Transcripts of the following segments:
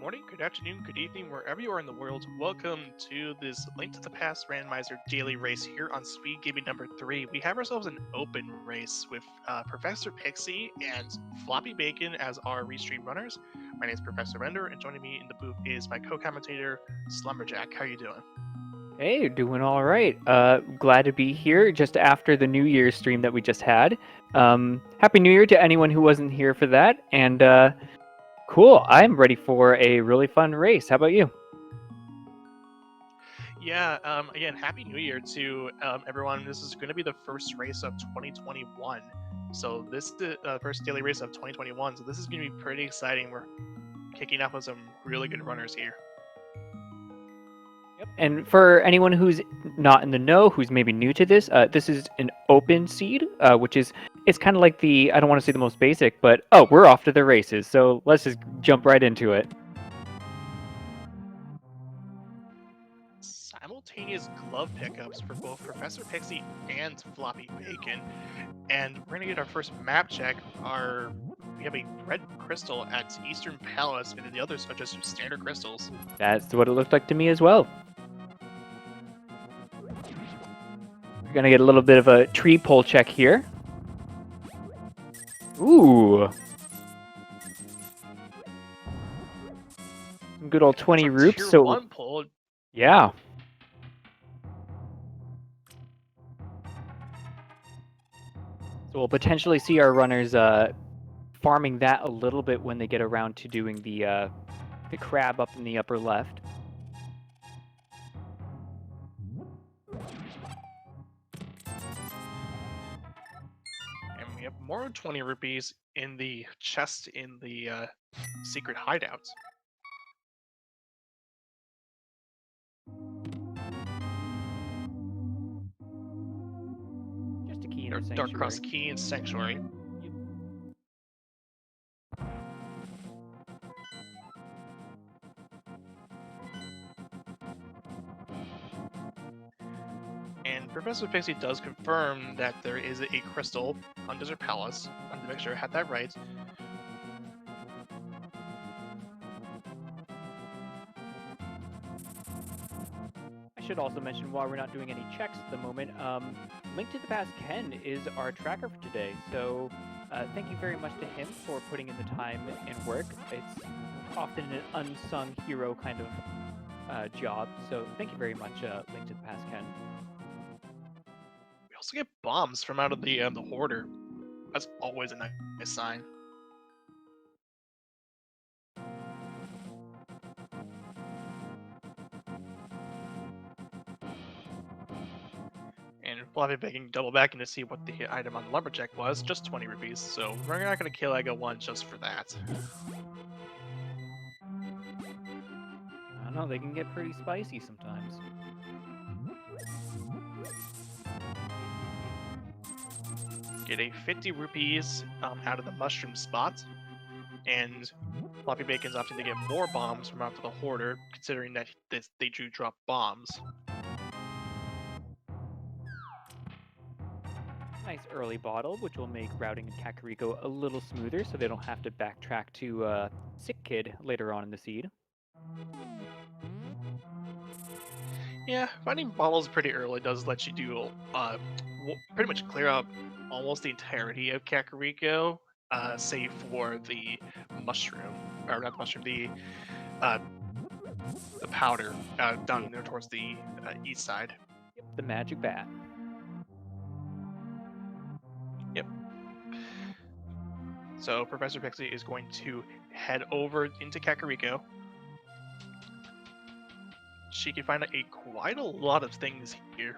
morning, good afternoon, good evening, wherever you are in the world. Welcome to this Link to the Past Randomizer daily race here on Speed Gaming number 3. We have ourselves an open race with Professor Pixie and Floppy Bacon as our restream runners. My name is Professor Render, and joining me in the booth is my co-commentator, Slumberjack. How you doing? Hey, doing all right. Glad to be here just after the New Year's stream that we just had. Happy New Year to anyone who wasn't here for that. And cool, I'm ready for a really fun race. How about you? Yeah, again, Happy New Year to everyone. This is going to be the first race of 2021. So this is the first daily race of 2021. So this is going to be pretty exciting. We're kicking off with some really good runners here. Yep. And for anyone who's not in the know, who's maybe new to this is an open seed, which is, it's kind of like the, I don't want to say the most basic, but oh, we're off to the races. So let's just jump right into it. Simultaneous glove pickups for both Professor Pixie and Floppy Bacon. And we're going to get our first map check. We have a red crystal at Eastern Palace, and the others are just standard crystals. That's what it looked like to me as well. We're going to get a little bit of a tree pull check here. Ooh. Some good old 20 roops. Tier So 1 pull. Yeah. So we'll potentially see our runners farming that a little bit when they get around to doing the crab up in the upper left. And we have more 20 rupees in the chest in the secret hideouts. Just a key in the sanctuary. Dark Cross Key and Sanctuary. And Professor Pixie does confirm that there is a crystal on Desert Palace. I wanted to make sure I had that right. I should also mention, while we're not doing any checks at the moment, Link to the Past Ken is our tracker for today. So thank you very much to him for putting in the time and work. It's often an unsung hero kind of job. So thank you very much, Link to the Past Ken. We also get bombs from out of the hoarder. That's always a nice sign. And Floppy Bacon double back in to see what the item on the lumberjack was, just 20 rupees. So we're not gonna kill Ego 1 just for that. I don't know, they can get pretty spicy sometimes. Get a 50 rupees out of the mushroom spot. And Floppy Bacon's opting to get more bombs from out of the hoarder, considering that they do drop bombs. Nice early bottle, which will make routing in Kakariko a little smoother so they don't have to backtrack to Sick Kid later on in the seed. Yeah, finding bottles pretty early does let you do pretty much clear up almost the entirety of Kakariko, save for the mushroom, or not the mushroom, the powder down there towards the east side. Yep, the magic bat. Yep. So Professor Pixie is going to head over into Kakariko. She can find quite a lot of things here.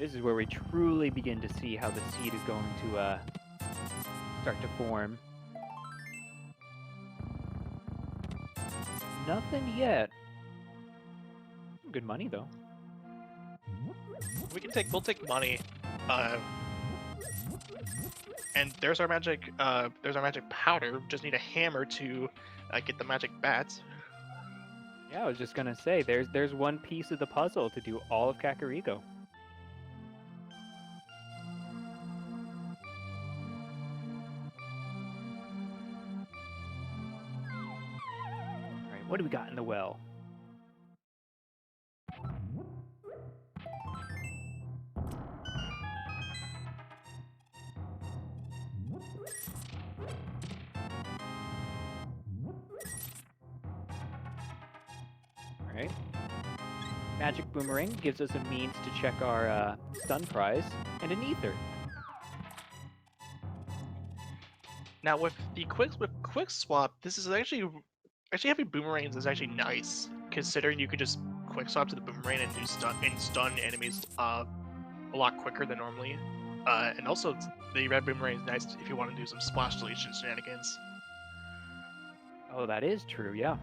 This is where we truly begin to see how the seed is going to start to form. Nothing yet. Good money though. We'll take money. And there's our magic powder. Just need a hammer to get the magic bats. Yeah, I was just gonna say, there's one piece of the puzzle to do all of Kakariko. What do we got in the well? Alright. Magic Boomerang gives us a means to check our stun prize, and an ether. Now with the quick swap, this is actually having boomerangs is actually nice, considering you could just quick swap to the boomerang and do stun enemies a lot quicker than normally. And also the red boomerang is nice if you want to do some splash deletion shenanigans. Oh, that is true, yeah.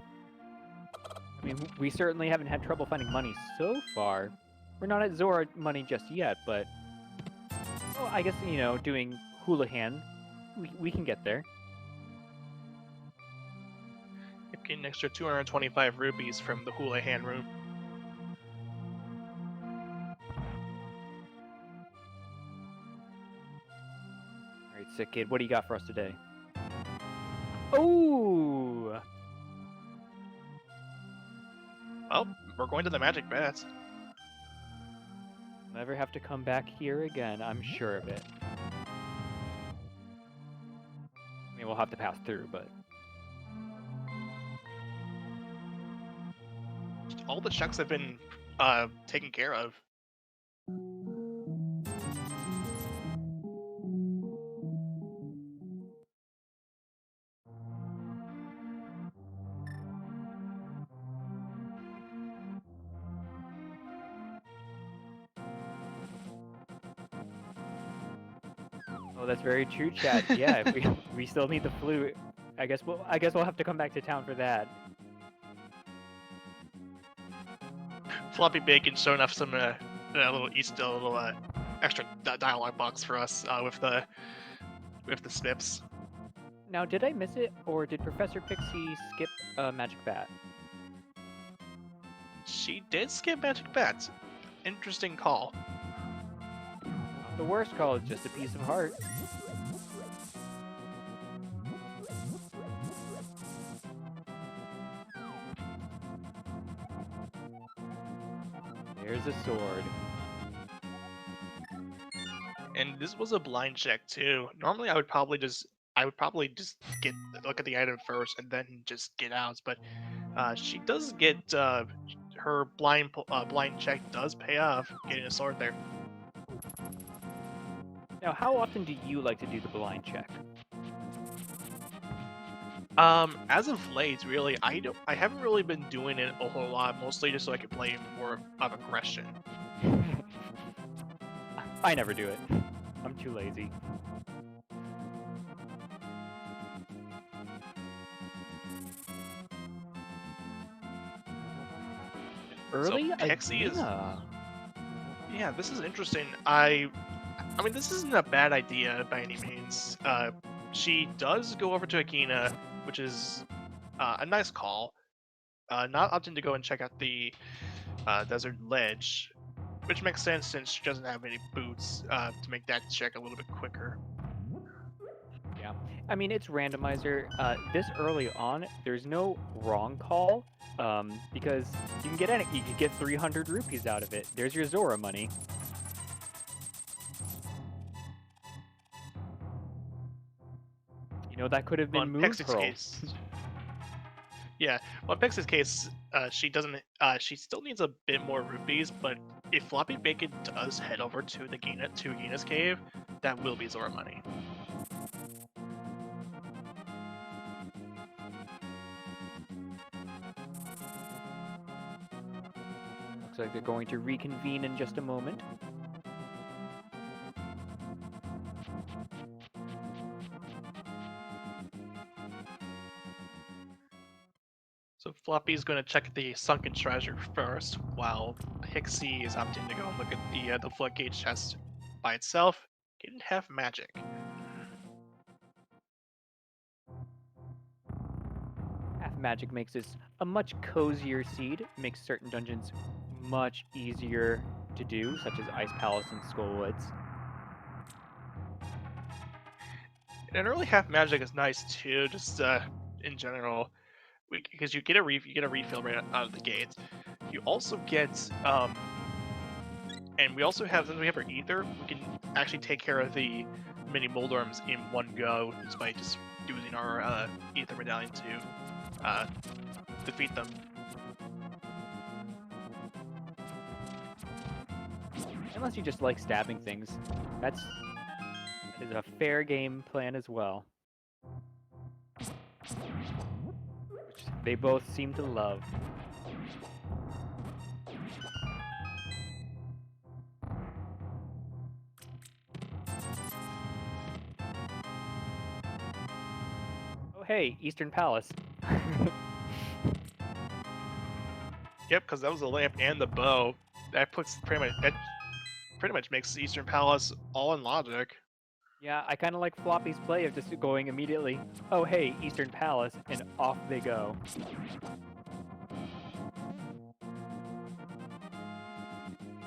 I mean, we certainly haven't had trouble finding money so far. We're not at Zora money just yet, but... Well, I guess, you know, doing Houlihan, we can get there. You get an extra 225 rupees from the Houlihan room. Alright, Sick Kid, what do you got for us today? Oh! Well, we're going to the magic bats. Never have to come back here again, I'm sure of it. I mean, we'll have to pass through, but... All the checks have been taken care of. Oh, that's very true, chat. Yeah, if we still need the flute. I guess we'll have to come back to town for that. Floppy Bacon showing off some little extra dialogue box for us with the snips. Now, did I miss it, or did Professor Pixie skip Magic Bat? She did skip magic bats. Interesting call. The worst call is just a piece of heart. There's a sword. And this was a blind check too. Normally I would probably just look at the item first and then just get out, but she does get her blind check does pay off getting a sword there. Now, how often do you like to do the blind check? As of late, really, I haven't really been doing it a whole lot, mostly just so I can play more of aggression. I never do it. I'm too lazy. Early? So Pixie is... Yeah. Yeah, this is interesting. I mean, this isn't a bad idea by any means. She does go over to Akina, which is a nice call. Not opting to go and check out the desert ledge, which makes sense since she doesn't have any boots to make that check a little bit quicker. Yeah. I mean, it's randomizer. This early on, there's no wrong call, because you can get 300 rupees out of it. There's your Zora money. You know, that could have been Moon Pearl. Case. Yeah, well, in Pixie's case, she doesn't. She still needs a bit more rupees, but if Floppy Bacon does head over to Gina's cave, that will be Zora money. Looks like they're going to reconvene in just a moment. So Floppy's going to check the sunken treasure first, while Pixie is opting to go and look at the floodgate chest by itself. It didn't have magic. Half magic makes this a much cozier seed, makes certain dungeons much easier to do, such as Ice Palace and Skullwoods. And early half magic is nice too, just in general. because you get a refill right out of the gate. You also get and we also have, since we have our ether, we can actually take care of the mini Moldorms in one go just by just using our ether medallion to defeat them. Unless you just like stabbing things. That is a fair game plan as well. Which they both seem to love. Oh hey, Eastern Palace. Yep, because that was the lamp and the bow. That pretty much makes Eastern Palace all in logic. Yeah, I kind of like Floppy's play of just going immediately, oh hey, Eastern Palace, and off they go.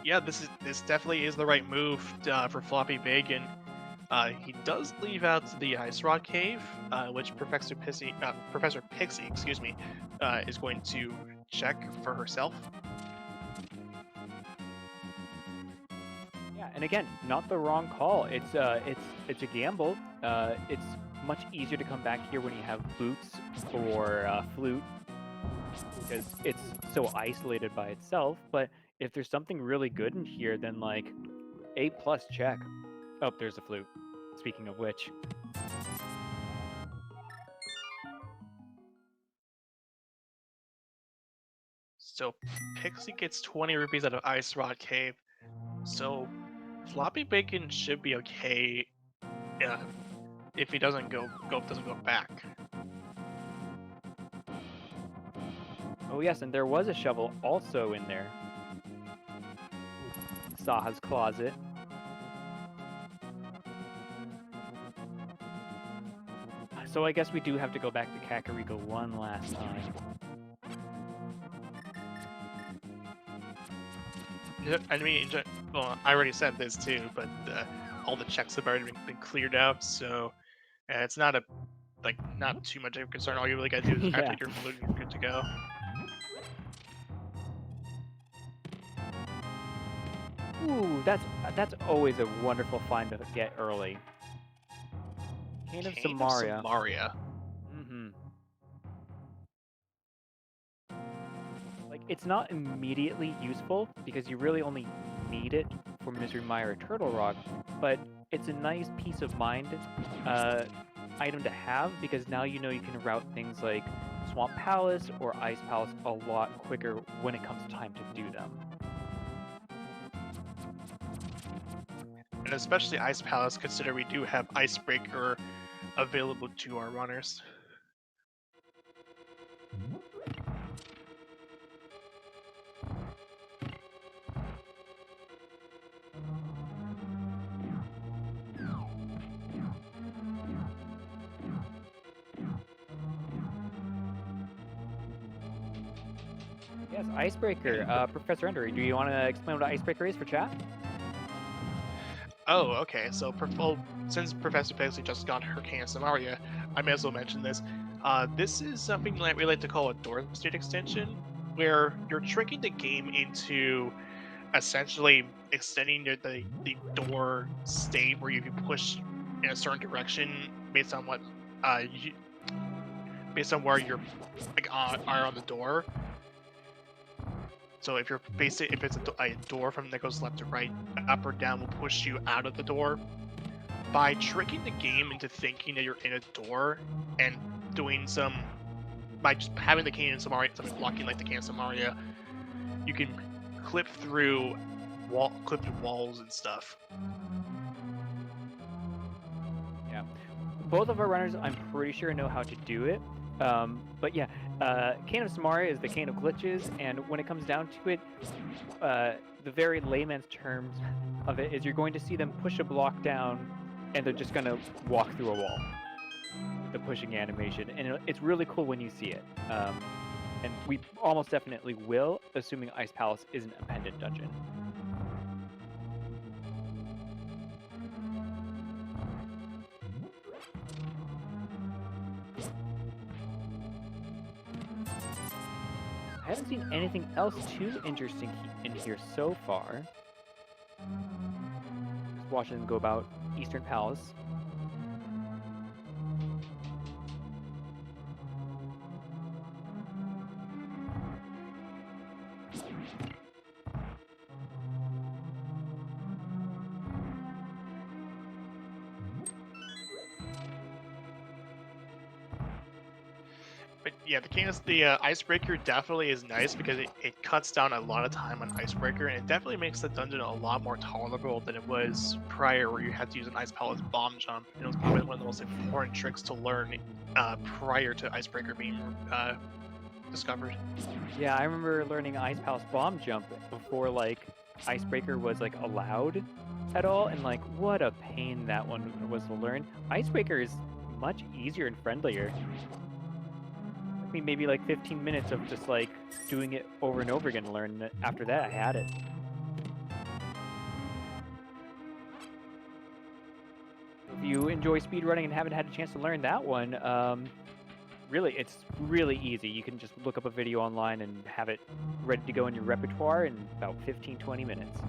Yeah, this definitely is the right move for Floppy Bacon. He does leave out the Ice Rod Cave, which Professor Pixie, excuse me, is going to check for herself. Yeah, and again, not the wrong call. It's a gamble. It's much easier to come back here when you have boots or flute, because it's so isolated by itself. But if there's something really good in here, then like A+ check. Oh, there's a flute. Speaking of which. So Pixie gets 20 rupees out of Ice Rod Cave. So Floppy Bacon should be okay if he doesn't go back. Oh yes, and there was a shovel also in there. Saha's closet. So I guess we do have to go back to Kakariko one last time. I mean, well, I already said this too, but all the checks have already been cleared out, so it's not too much of a concern. All you really gotta do is Yeah. activate your flute and you're good to go. Ooh, that's always a wonderful find to get early. Cane of Samaria. Mm-hmm. Like, it's not immediately useful because you really only need it for Misery Mire or Turtle Rock, but it's a nice peace of mind item to have, because now you know you can route things like Swamp Palace or Ice Palace a lot quicker when it comes time to do them. And especially Ice Palace, consider we do have Icebreaker available to our runners. Yes, Icebreaker. Professor Ender, do you want to explain what Icebreaker is for chat? Oh, okay. So, since Professor Pixie just got her Cane of Samaria, I may as well mention this. This is something that we like to call a door state extension, where you're tricking the game into essentially extending the door state where you can push in a certain direction based on what based on where you're are on the door. So if it's a door from that goes left to right, up or down will push you out of the door. By tricking the game into thinking that you're in a door and doing by just having the Cane of Samaria, something blocking like the Cane of Samaria, you can clip through walls and stuff. Yeah. Both of our runners, I'm pretty sure, know how to do it. But yeah, Cane of Samaria is the Cane of Glitches, and when it comes down to it, the very layman's terms of it is you're going to see them push a block down, and they're just going to walk through a wall. The pushing animation, and it's really cool when you see it. And we almost definitely will, assuming Ice Palace isn't a pendant dungeon. I haven't seen anything else too interesting in here so far. Just watching them go about Eastern Palace. But yeah, the thing is, the icebreaker definitely is nice because it cuts down a lot of time on icebreaker, and it definitely makes the dungeon a lot more tolerable than it was prior, where you had to use an ice palace bomb jump. And it was probably one of the most important tricks to learn prior to icebreaker being discovered. Yeah, I remember learning Ice Palace Bomb Jump before, like, Icebreaker was, like, allowed at all, and, like, what a pain that one was to learn. Icebreaker is much easier and friendlier. Took me maybe, like, 15 minutes of just, like, doing it over and over again to learn it. After that, I had it. If you enjoy speedrunning and haven't had a chance to learn that one, really, it's really easy. You can just look up a video online and have it ready to go in your repertoire in about 15-20 minutes.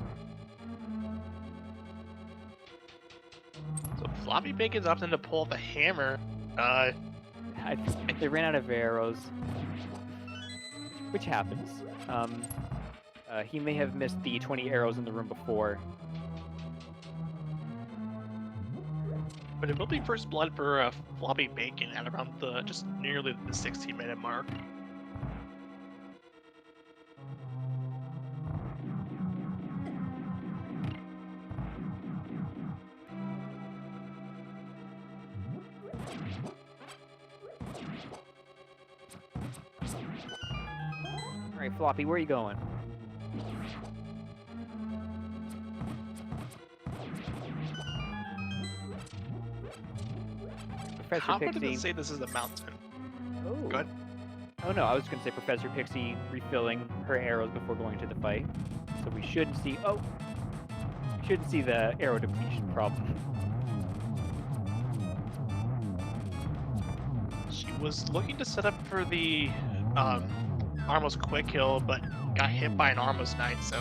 So Floppy Bacon's opting to pull the hammer. I think they ran out of arrows, which happens. He may have missed the 20 arrows in the room before. But it will be first blood for Floppy Bacon at around the just nearly the 16-minute mark. All right, Floppy, where are you going? Professor Confident Pixie. to say this is a mountain. Oh. Go ahead. Oh no, I was gonna say Professor Pixie refilling her arrows before going to the fight, so we shouldn't see. Oh, we shouldn't see the arrow depletion problem. She was looking to set up for the Armos quick kill, but got hit by an Armos Knight, so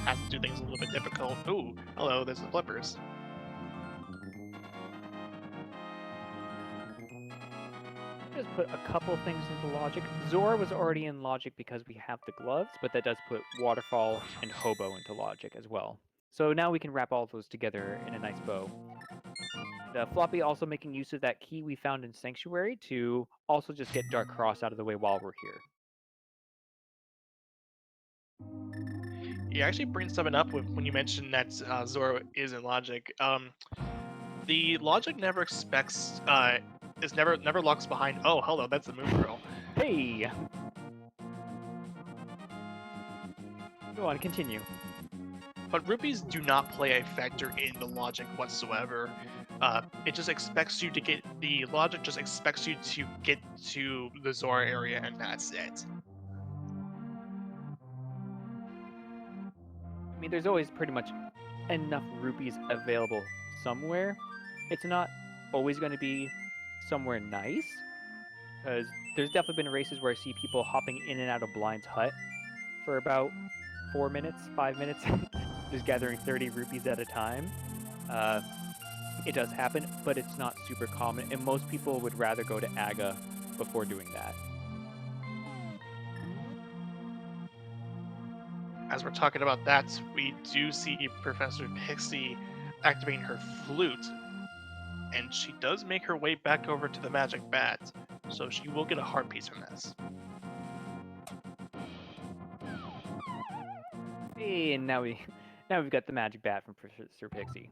has to do things a little bit difficult. Ooh, hello, there's the flippers. Just put a couple things into logic. Zora was already in logic because we have the gloves, but that does put Waterfall and Hobo into logic as well. So now we can wrap all of those together in a nice bow. The Floppy also making use of that key we found in Sanctuary to also just get Dark Cross out of the way while we're here. You actually bring something up when you mentioned that Zora is in logic. The logic never expects is never locks behind. Oh, hello, that's the moon girl. Hey! Go on, continue. But rupees do not play a factor in the logic whatsoever. It just expects you to get the logic. Just expects you to get to the Zora area, and that's it. I mean, there's always pretty much enough rupees available somewhere. It's not always going to be somewhere nice, because there's definitely been races where I see people hopping in and out of Blind's hut for about 4 minutes, 5 minutes, just gathering 30 rupees at a time. It does happen, but it's not super common, and most people would rather go to Aga before doing that. As we're talking about that, we do see Professor Pixie activating her flute, and she does make her way back over to the magic bat, so she will get a heart piece from this. Hey, and now we've got the magic bat from Professor Pixie.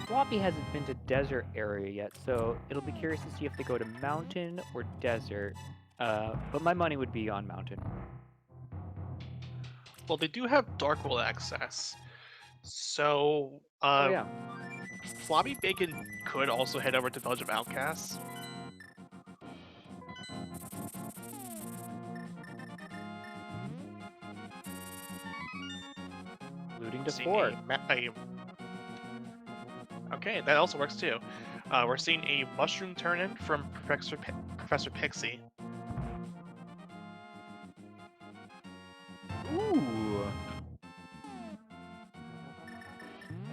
Floppy hasn't been to desert area yet, so it'll be curious to see if they go to mountain or desert. But my money would be on mountain. Well, they do have Dark World access, so Oh yeah. Floppy Bacon could also head over to Village of Outcasts. to seeing 4. Okay, that also works too. We're seeing a mushroom turn-in from Professor Pixie. Ooh.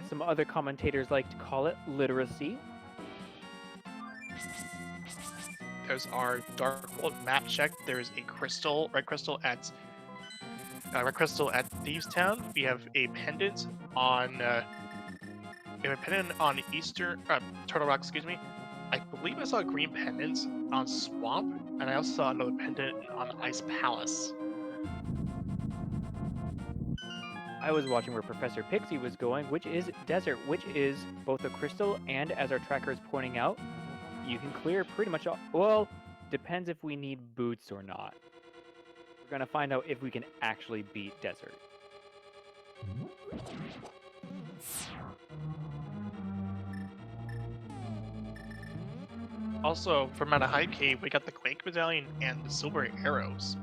As some other commentators like to call it literacy. There's our Dark World map check. There's a red crystal at Thieves Town. We have a pendant on Turtle Rock. Excuse me. I believe I saw a green pendant on Swamp, and I also saw another pendant on Ice Palace. I was watching where Professor Pixie was going, which is desert, which is both a crystal and, as our tracker is pointing out, you can clear pretty much all. Well, depends if we need boots or not. We're gonna find out if we can actually beat desert. Also, from out of High Cave, we got the Quake Medallion and the Silver Arrows.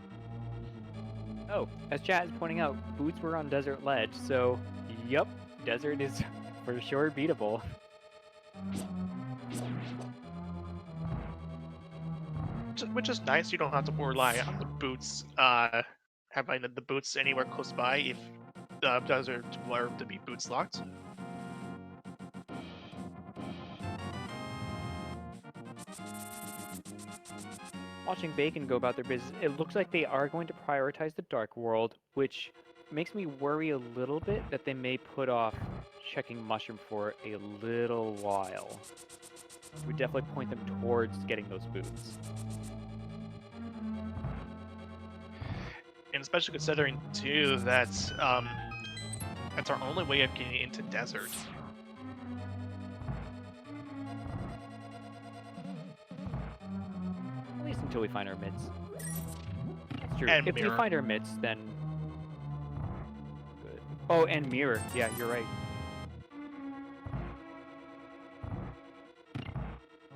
Oh, as chat is pointing out, boots were on desert ledge, so yep, desert is for sure beatable. Which is nice. You don't have to rely on the boots, having the boots anywhere close by if the desert were to be boots locked. Watching Bacon go about their business, it looks like they are going to prioritize the Dark World, which makes me worry a little bit that they may put off checking Mushroom for a little while. It would definitely point them towards getting those boots. And especially considering, too, that that's our only way of getting into desert. At least until we find our mitts. That's true. And if mirror. we find our mitts, then good. Oh, and mirror. Yeah, you're right.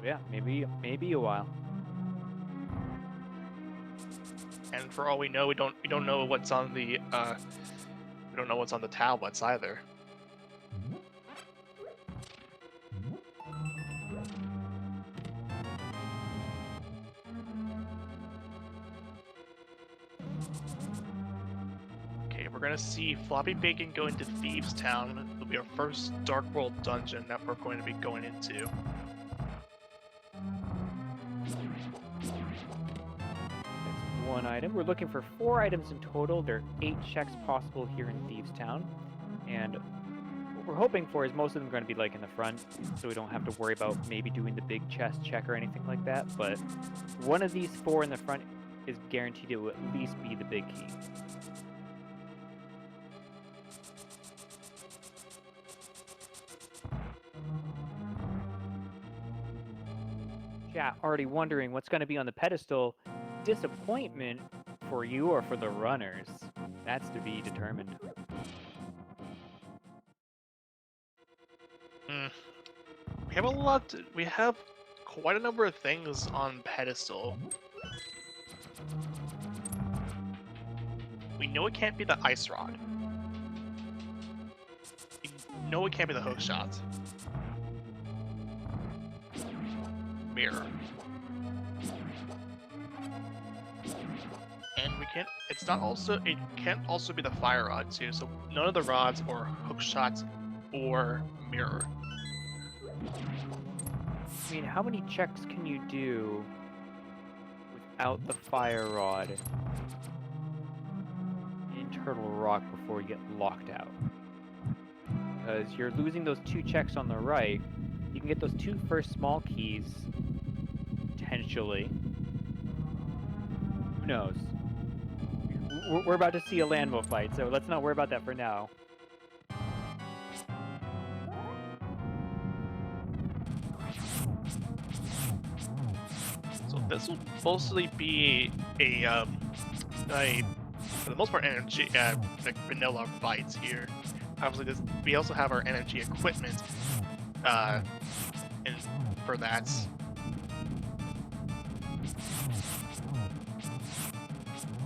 Yeah, maybe a while. And for all we know, we don't know what's on the we don't know what's on the tablets either. Okay, we're gonna see Floppy Bacon go into Thieves Town. It'll be our first Dark World dungeon that we're going to be going into. One item. We're looking for 4 items in total. There are 8 checks possible here in Thieves Town. And what we're hoping for is most of them going to be like in the front, so we don't have to worry about maybe doing the big chest check or anything like that. But one of these 4 in the front is guaranteed to at least be the big key. Chat, already wondering what's going to be on the pedestal. Disappointment for you or for the runners? That's to be determined. We have quite a number of things on pedestal. We know it can't be the ice rod. We know it can't be the hook shot. Mirror. And we can't. It can't also be the fire rod too. So none of the rods or hook shots or mirror. I mean, how many checks can you do without the fire rod in Turtle Rock before you get locked out? Because you're losing those 2 checks on the right. You can get those 2 first small keys, potentially. Who knows? We're about to see a Landmo fight, so let's not worry about that for now. So this will mostly be a for the most part energy like vanilla fights here. Obviously, we also have our energy equipment and for that.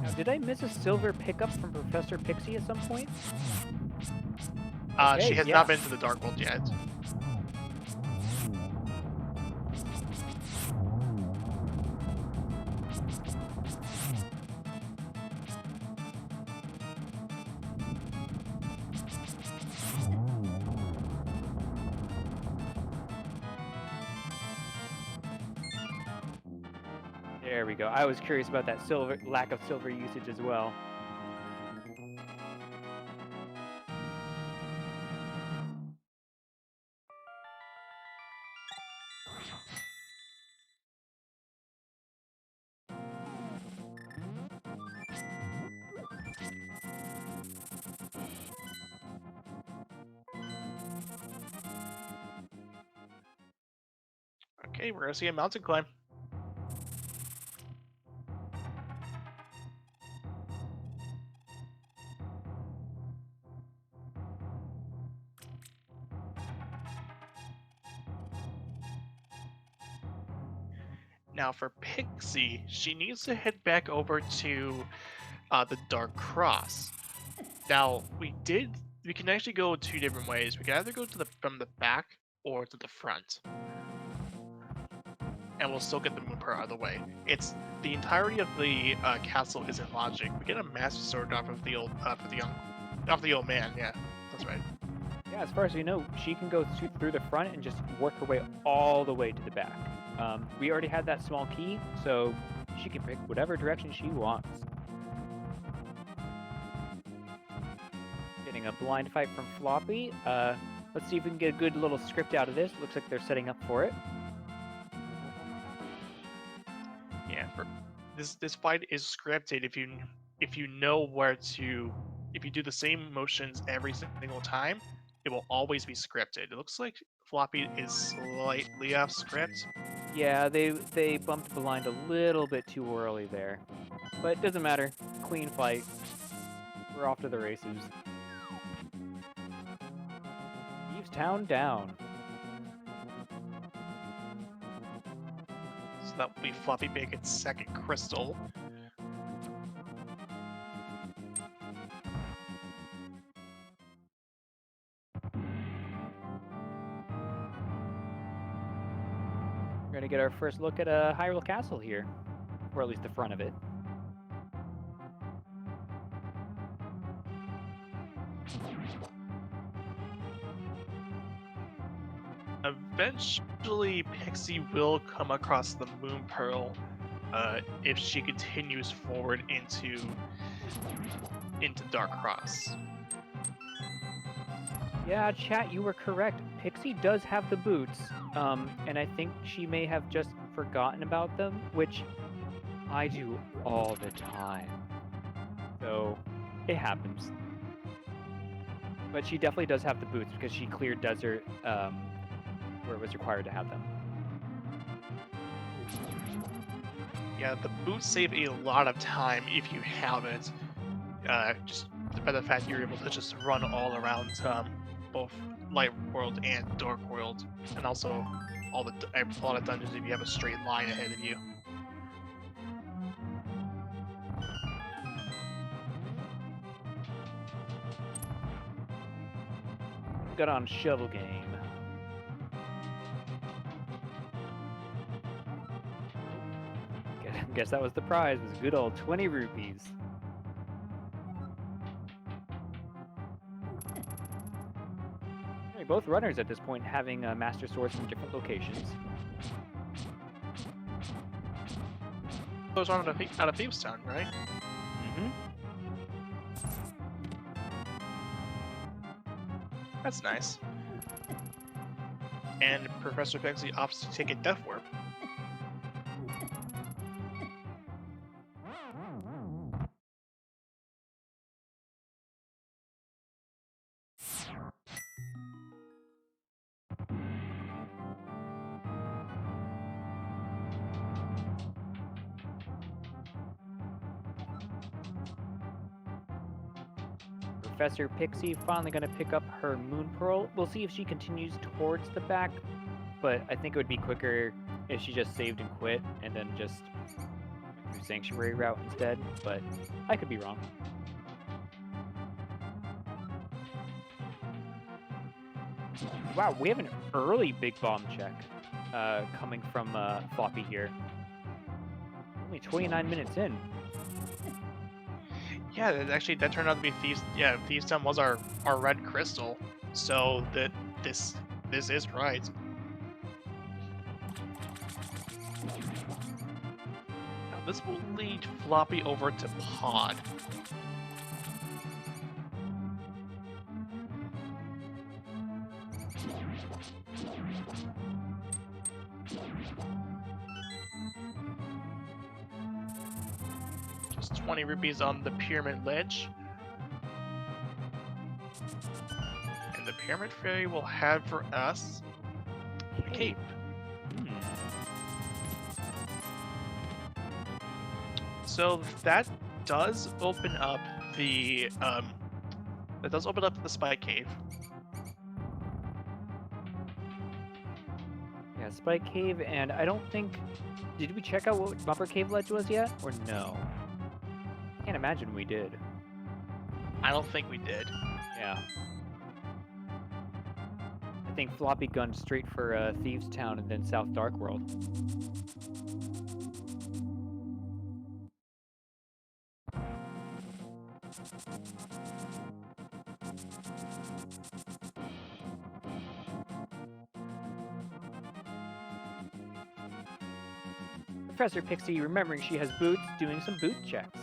Now, did I miss a silver pickup from Professor Pixie at some point? Okay, She has yeah. not been to the Dark World yet. There we go. I was curious about that lack of silver usage as well. Okay, we're gonna see a mountain climb. Now for Pixie, she needs to head back over to the Dark Cross. Now we can actually go two different ways. We can either go to from the back or to the front, and we'll still get the moon pearl out of the way. It's the entirety of the castle isn't logic. We get a master sword off of the old off the old man. Yeah, that's right. Yeah, as far as we know, she can go through the front and just work her way all the way to the back. We already had that small key, so she can pick whatever direction she wants. Getting a blind fight from Floppy. Let's see if we can get a good little script out of this. Looks like they're setting up for it. Yeah, for this fight is scripted if you know where to if you do the same motions every single time, it will always be scripted. It looks like Floppy is slightly off script. Yeah, they bumped blind a little bit too early there. But it doesn't matter. Clean fight. We're off to the races. Thieves Town down. So that will be Floppy Bacon's second crystal. We're gonna get our first look at Hyrule Castle here. Or at least the front of it. Eventually, Pixie will come across the Moon Pearl if she continues forward into Dark Cross. Yeah, chat, you were correct. Pixie does have the boots, and I think she may have just forgotten about them, which I do all the time. So, it happens. But she definitely does have the boots because she cleared desert where it was required to have them. Yeah, the boots save a lot of time if you have it. Just by the fact you're able to just run all around both Light World and Dark World, and also all the dungeons if you have a straight line ahead of you. Got on Shovel Game. Guess that was the prize, was good old 20 rupees. Okay, both runners at this point having master swords from different locations. Goes on out of Thieves Town, right? Mm-hmm. That's nice. And Professor Pixie opts to take a Death Warp. Professor Pixie finally going to pick up her Moon Pearl. We'll see if she continues towards the back, but I think it would be quicker if she just saved and quit and then just went through Sanctuary route instead, but I could be wrong. Wow, we have an early big bomb check coming from Floppy here. Only 29 minutes in. Yeah, that turned out to be Thieves. Yeah, Thieves' Town was our red crystal, so that this is right. Now this will lead Floppy over to Pod. Just 20 rupees on the Pyramid Ledge. And the Pyramid Fairy will have for us a cape. So that does open up the Spike Cave. Yeah, Spike Cave, and I don't think... Did we check out what Bumper Cave Ledge was yet, or no? I can't imagine we did. I don't think we did. Yeah. I think Floppy gunned straight for Thieves' Town and then South Dark World. Professor Pixie, remembering she has boots, doing some boot checks.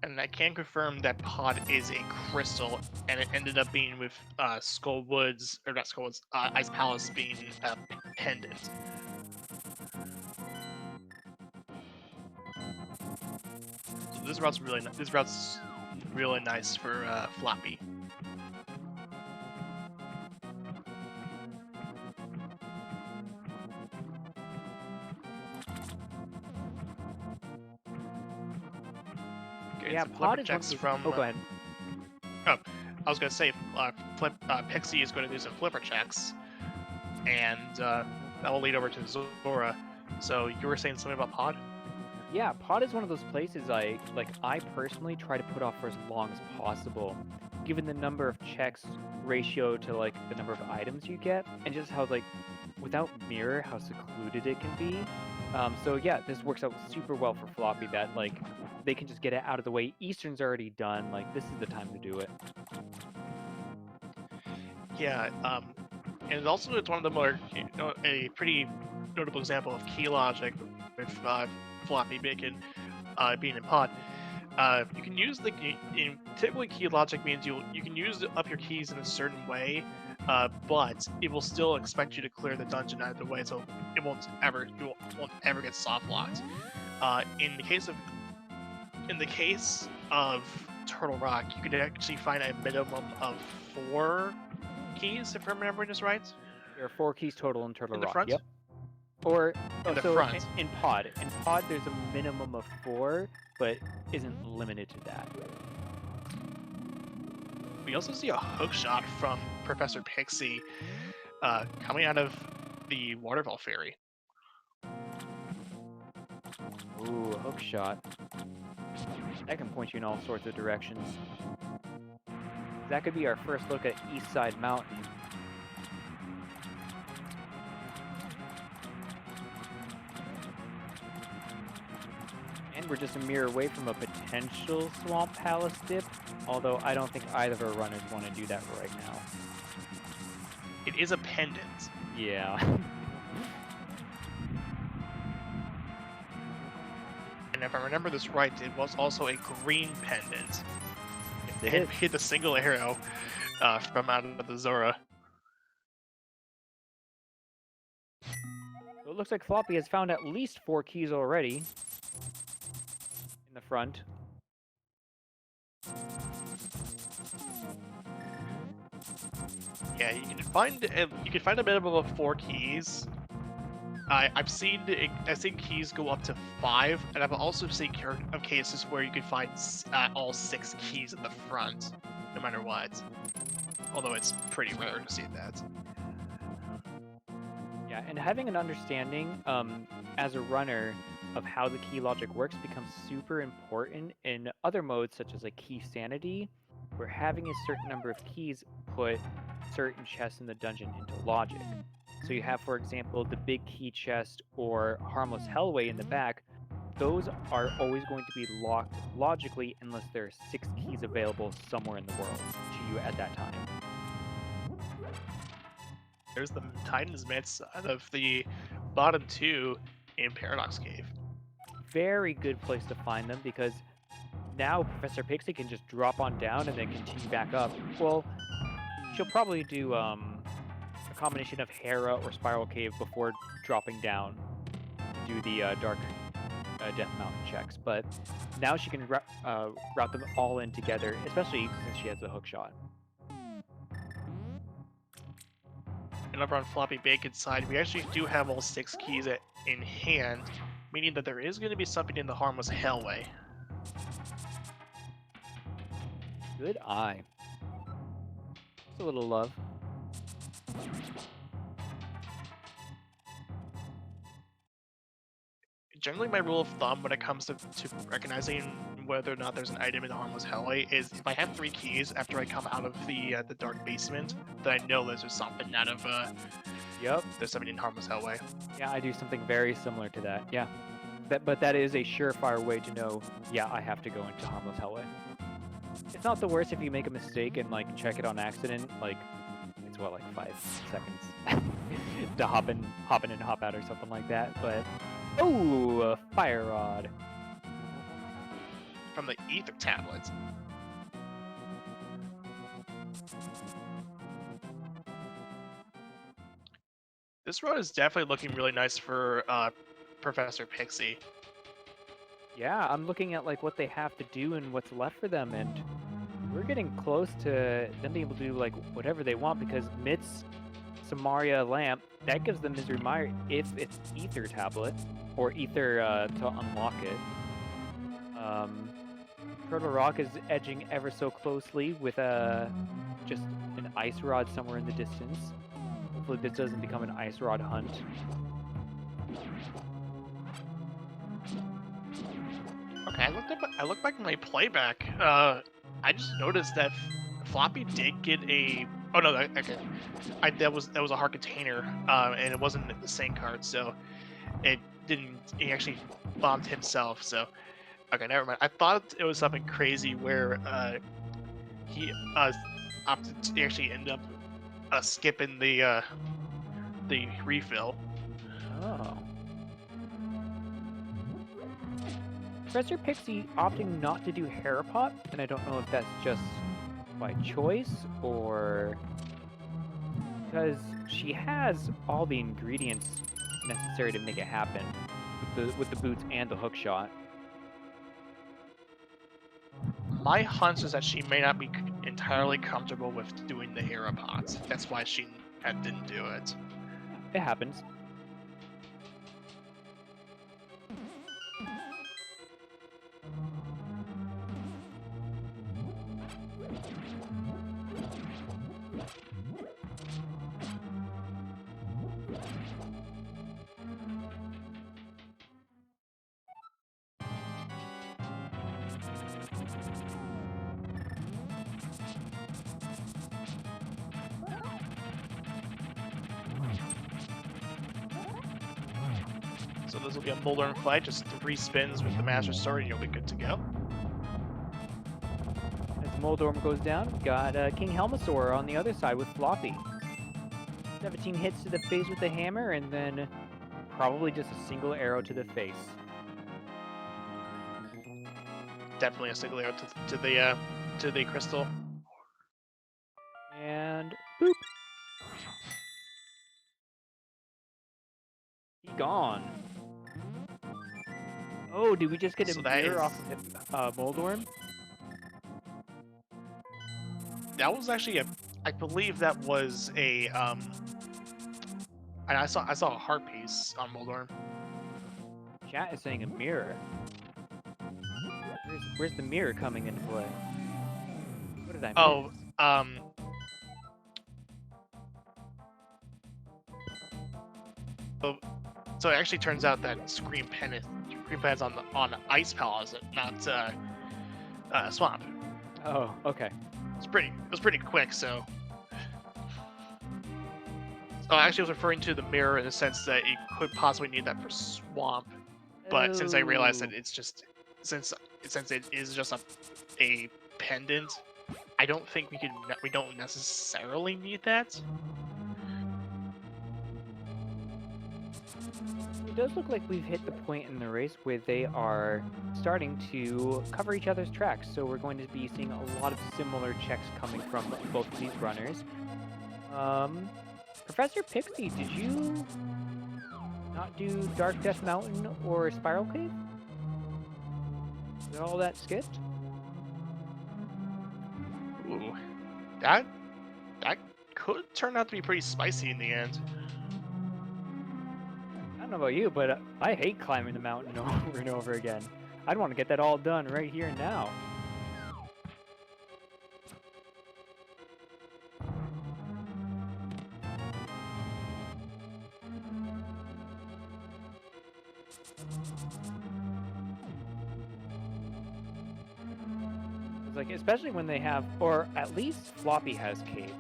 And I can confirm that Pod is a crystal, and it ended up being with Skullwoods, or not Skullwoods, Ice Palace being a pendant. So this route's really nice for Floppy. Yeah, Pod is checks one from. Oh, go ahead. Oh, I was gonna say, Pixie is going to do some flipper checks, and that will lead over to Zora. So you were saying something about Pod? Yeah, Pod is one of those places I personally try to put off for as long as possible, given the number of checks ratio to like the number of items you get, and just how like without mirror how secluded it can be. So yeah, this works out super well for Floppy. That like they can just get it out of the way. Eastern's already done. Like this is the time to do it. Yeah, and it's one of the more a pretty notable example of key logic with Floppy Bacon being in Pod. You can use typically key logic means you can use up your keys in a certain way, but it will still expect you to clear the dungeon out of the way, so you won't ever get soft locked. In the case of Turtle Rock, you could actually find a minimum of 4 keys, if I'm remembering this right. There are 4 keys total in Turtle In the Rock. front? Yep. Or In the so front. in Pod. In Pod, there's a minimum of 4, but isn't limited to that. We also see a hook shot from Professor Pixie coming out of the Waterfall Fairy. Ooh, a hook shot. That can point you in all sorts of directions. That could be our first look at East Side Mountain. And we're just a mirror away from a potential Swamp Palace dip, although I don't think either of our runners want to do that right now. It is a pendant. Yeah. And if I remember this right, it was also a green pendant. It And is. hit a single arrow from out of the Zora. So it looks like Floppy has found at least 4 keys already in the front. Yeah, you can find a minimum of 4 keys. I've seen keys go up to 5, and I've also seen cases where you can find all 6 keys at the front, no matter what. Although it's pretty rare to see that. Yeah, and having an understanding as a runner of how the key logic works becomes super important in other modes such as like key sanity, where having a certain number of keys put certain chests in the dungeon into logic. So you have, for example, the big key chest or harmless hellway in the back. Those are always going to be locked logically unless there are 6 keys available somewhere in the world to you at that time. There's the Titan's Mitts out of the bottom 2 in Paradox Cave. Very good place to find them because now Professor Pixie can just drop on down and then continue back up. Well, she'll probably do a combination of Hera or Spiral Cave before dropping down to do the Dark Death Mountain checks. But now she can route them all in together, especially since she has the hook shot. And over on Floppy Bacon's side, we actually do have all 6 keys in hand, meaning that there is going to be something in the harmless hellway. Good eye. Just a little love. Generally, my rule of thumb when it comes to recognizing whether or not there's an item in the harmless hellway is if I have 3 keys after I come out of the dark basement, then I know there's something out of Yep. there's something in harmless hellway. Yeah, I do something very similar to that. Yeah. But that is a surefire way to know, yeah, I have to go into harmless hellway. It's not the worst if you make a mistake and like check it on accident, like it's what, like 5 seconds to hop in and hop out or something like that, but oh, a fire rod. From the ether tablets. This road is definitely looking really nice for Professor Pixie. Yeah, I'm looking at like what they have to do and what's left for them, and we're getting close to them being able to do like whatever they want because Mit's Samaria lamp, that gives them Misery Mire if it's ether tablet or ether to unlock it. Turtle Rock is edging ever so closely with just an ice rod somewhere in the distance. Hopefully this doesn't become an ice rod hunt. Okay, I looked back at my playback. I just noticed that Floppy did get a. Oh no, okay. That was a hard container, and it wasn't the same card, so it didn't. He actually bombed himself. So okay, never mind. I thought it was something crazy where he opted to actually end up skipping the refill. Oh. Professor Pixie opting not to do Harapot, and I don't know if that's just by choice or because she has all the ingredients necessary to make it happen with the boots and the hook shot. My hunch is that she may not be entirely comfortable with doing the Herapots. That's why she didn't do it. It happens. So this will be a Moldorm fight, just 3 spins with the Master Sword and you'll be good to go. As Moldorm goes down, we've got King Helmasaur on the other side with Floppy. 17 hits to the face with the hammer, and then probably just a single arrow to the face. Definitely a single arrow to the crystal. And boop! He's gone. Oh, did we just get a mirror off of Moldorm? That was actually I believe that was a and I saw a heart piece on Moldorm. Chat is saying a mirror. Where's the mirror coming into play? What did I miss? Oh, so it actually turns out that Scream Pen's on Ice Palace, not Swamp. Oh, okay. it was pretty quick. So, actually, I was referring to the mirror in the sense that it could possibly need that for Swamp, but since I realized that Oh. it's just since it is just a pendant, I don't think we don't necessarily need that. It does look like we've hit the point in the race where they are starting to cover each other's tracks, so we're going to be seeing a lot of similar checks coming from both of these runners. Professor Pixie, did you not do Dark Death Mountain or Spiral Cave? Is all that skipped? Ooh, that could turn out to be pretty spicy in the end. I don't know about you, but I hate climbing the mountain over and over again. I'd want to get that all done right here and now. It's like, especially when they have, or at least Floppy has cave.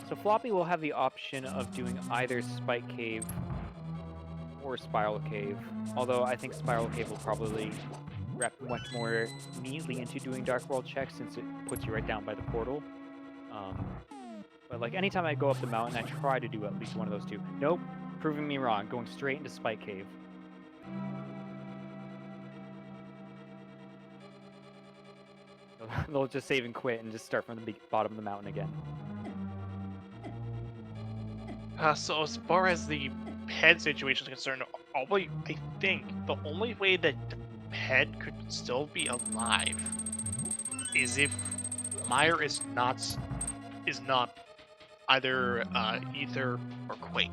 So Floppy will have the option of doing either Spike Cave or Spiral Cave. Although I think Spiral Cave will probably wrap much more neatly into doing Dark World checks since it puts you right down by the portal. But like anytime I go up the mountain, I try to do at least one of those two. Nope, proving me wrong, going straight into Spike Cave. They'll just save and quit and just start from the bottom of the mountain again. So as far as the Ped situation is concerned, I think the only way that Ped could still be alive is if Meyer is not either Ether or Quake,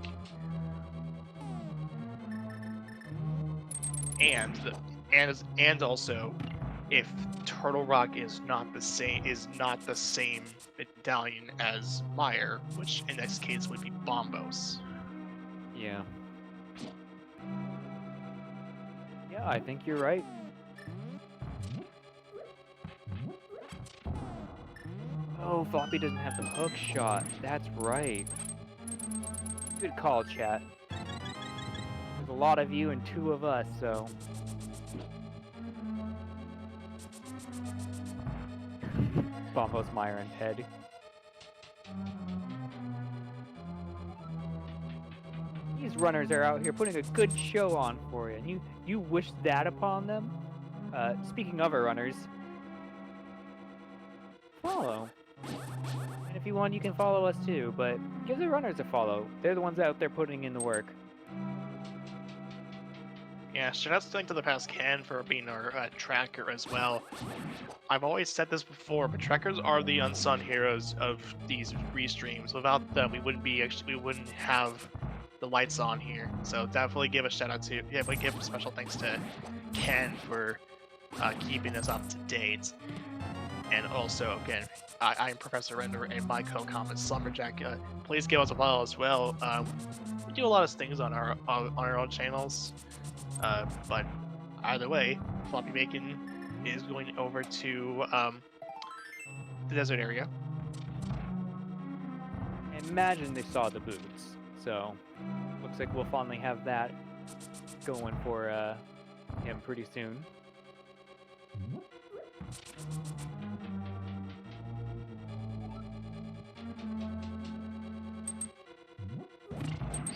and also if Turtle Rock is not the same medallion as Meyer, which in this case would be Bombos. Yeah. Yeah, I think you're right. Oh, Floppy doesn't have the hook shot. That's right. Good call, chat. There's a lot of you and 2 of us, so... Bombos, Meyer, and Ped. These runners are out here putting a good show on for you, and you wish that upon them? Speaking of our runners, follow. And if you want, you can follow us too, but give the runners a follow. They're the ones out there putting in the work. Yeah, shout out to Link to the Past Ken for being our tracker as well. I've always said this before, but trackers are the unsung heroes of these restreams. Without them, we wouldn't have the lights on here. So definitely give a shout out to, we give special thanks to Ken for keeping us up to date. And also, again, I'm Professor Render, and my co-comment Slumberjack. Please give us a follow as well. We do a lot of things on our own channels. But either way, Floppy Bacon is going over to the desert area. Imagine they saw the boots, so looks like we'll finally have that going for him pretty soon.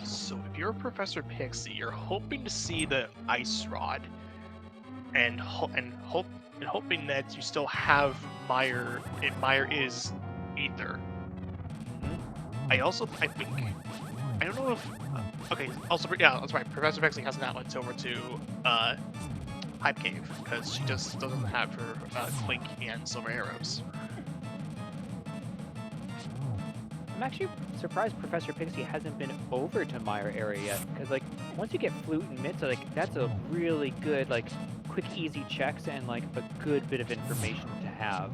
So if you're Professor Pixie, you're hoping to see the ice rod, and hoping that you still have Meyer. If Meyer is Ether. I think I don't know if okay. Also, yeah, that's right. Professor Pixie has not went over to Hype Cave because she just doesn't have her Quake and Silver Arrows. I'm actually surprised Professor Pixie hasn't been over to Meyer area yet, because like once you get Flute and Mitz, like that's a really good like quick easy checks and like a good bit of information to have,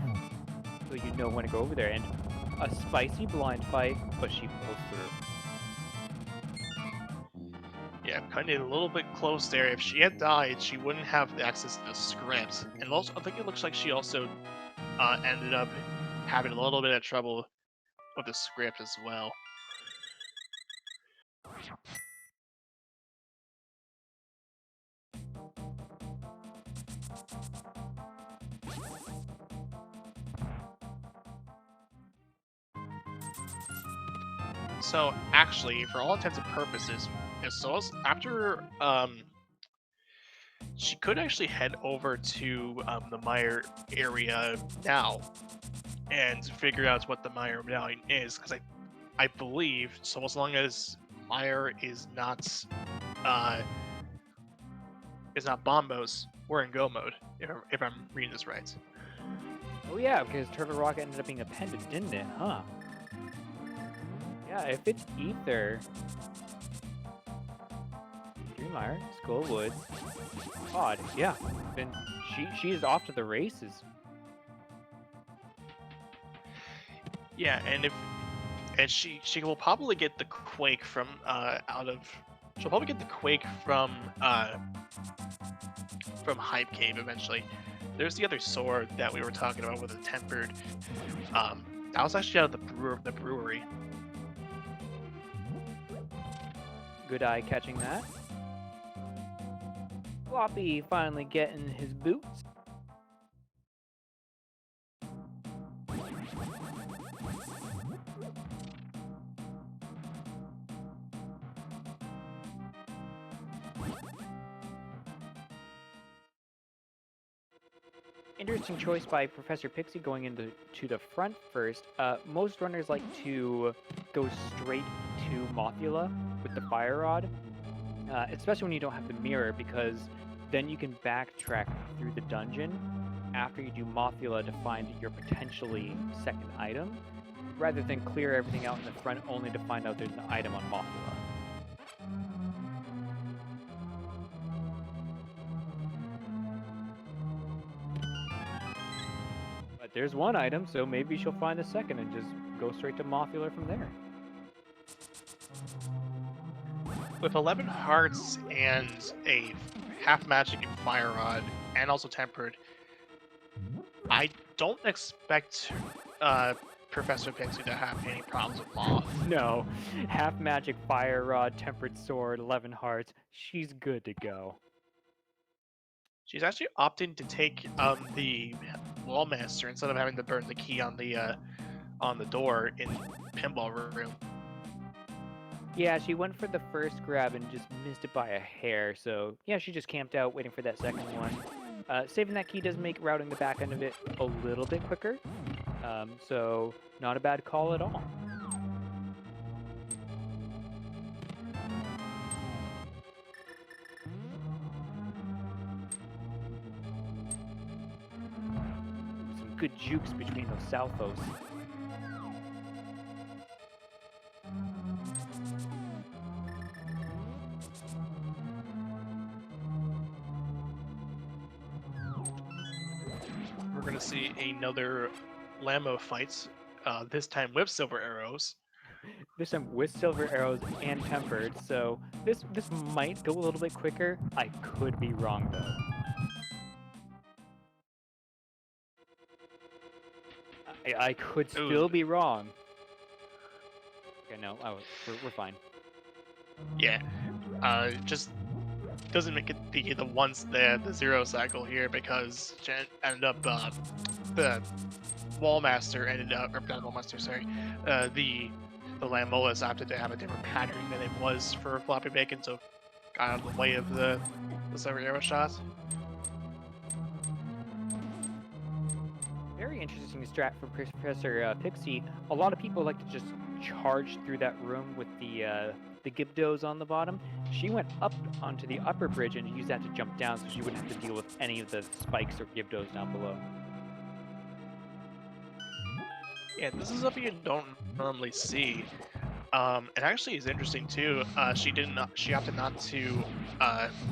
so you know when to go over there. And a spicy blind fight, but she pulls through. Yeah, cutting it a little bit close there. If she had died, she wouldn't have access to the script. And also, I think it looks like she also ended up having a little bit of trouble with the script as well. So actually, for all intents and purposes, after she could actually head over to the Meyer area now and figure out what the Meyer medallion is, because I believe so as long as Meyer is not Bombos, we're in go mode. If I'm reading this right. Oh yeah, because Turtle Rock ended up being appended, didn't it? Huh. Yeah, if it's Ether, Dreamire, Skullwood, Odd, yeah, then she is off to the races. Yeah, and she will probably get the Quake from she'll probably get the Quake from Hype Cave eventually. There's the other sword that we were talking about with the tempered. That was actually out of the brewery. Good eye catching that. Floppy finally getting his boots. Interesting choice by Professor Pixie going into the front first. Most runners like to go straight to Mothula with the fire rod, especially when you don't have the mirror, because then you can backtrack through the dungeon after you do Mothula to find your potentially second item, rather than clear everything out in the front only to find out there's an item on Mothula. But there's one item, so maybe she'll find the second and just go straight to Mothula from there. With 11 hearts and a half magic and fire rod, and also tempered, I don't expect Professor Pixie to have any problems with Moth. No, half magic, fire rod, tempered sword, 11 hearts. She's good to go. She's actually opting to take the Wallmaster instead of having to burn the key on the door in Pinball Room. Yeah, she went for the first grab and just missed it by a hair, so yeah, she just camped out waiting for that second one. Saving that key does make routing the back end of it a little bit quicker, so not a bad call at all. Some good jukes between those Southos. We're going to see another Lambo fight, this time with silver arrows. This time with silver arrows and tempered, so this might go a little bit quicker. I could be wrong though. I could still be wrong. Okay, no, we're fine. Yeah, just doesn't make it the the zero cycle here, because Jen ended up the Wallmaster ended up, or not Wallmaster, sorry, the Lamolas opted to have a different pattern than it was for Floppy Bacon, so got out of the way of the silver arrow shot. Very interesting strat for Professor Pixie. A lot of people like to just charge through that room with the Gibdos on the bottom. She went up onto the upper bridge and used that to jump down, so she wouldn't have to deal with any of the spikes or Gibdos down below. Yeah, this is something you don't normally see. It actually is interesting too. She opted not to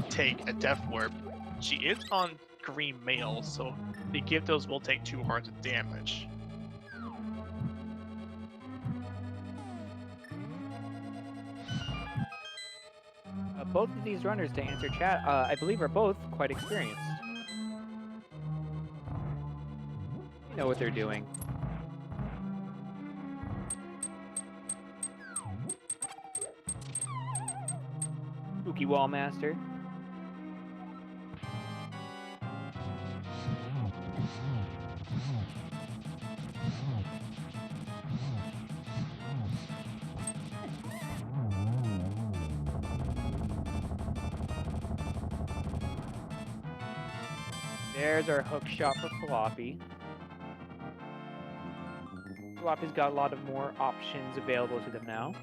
take a Death Warp. She is on green mail, so the Gibdos will take 2 hearts of damage. Both of these runners, to answer chat, I believe are both quite experienced. They know what they're doing. Spooky Wall Master. There's our hook shot for Floppy. Floppy's got a lot of more options available to them now.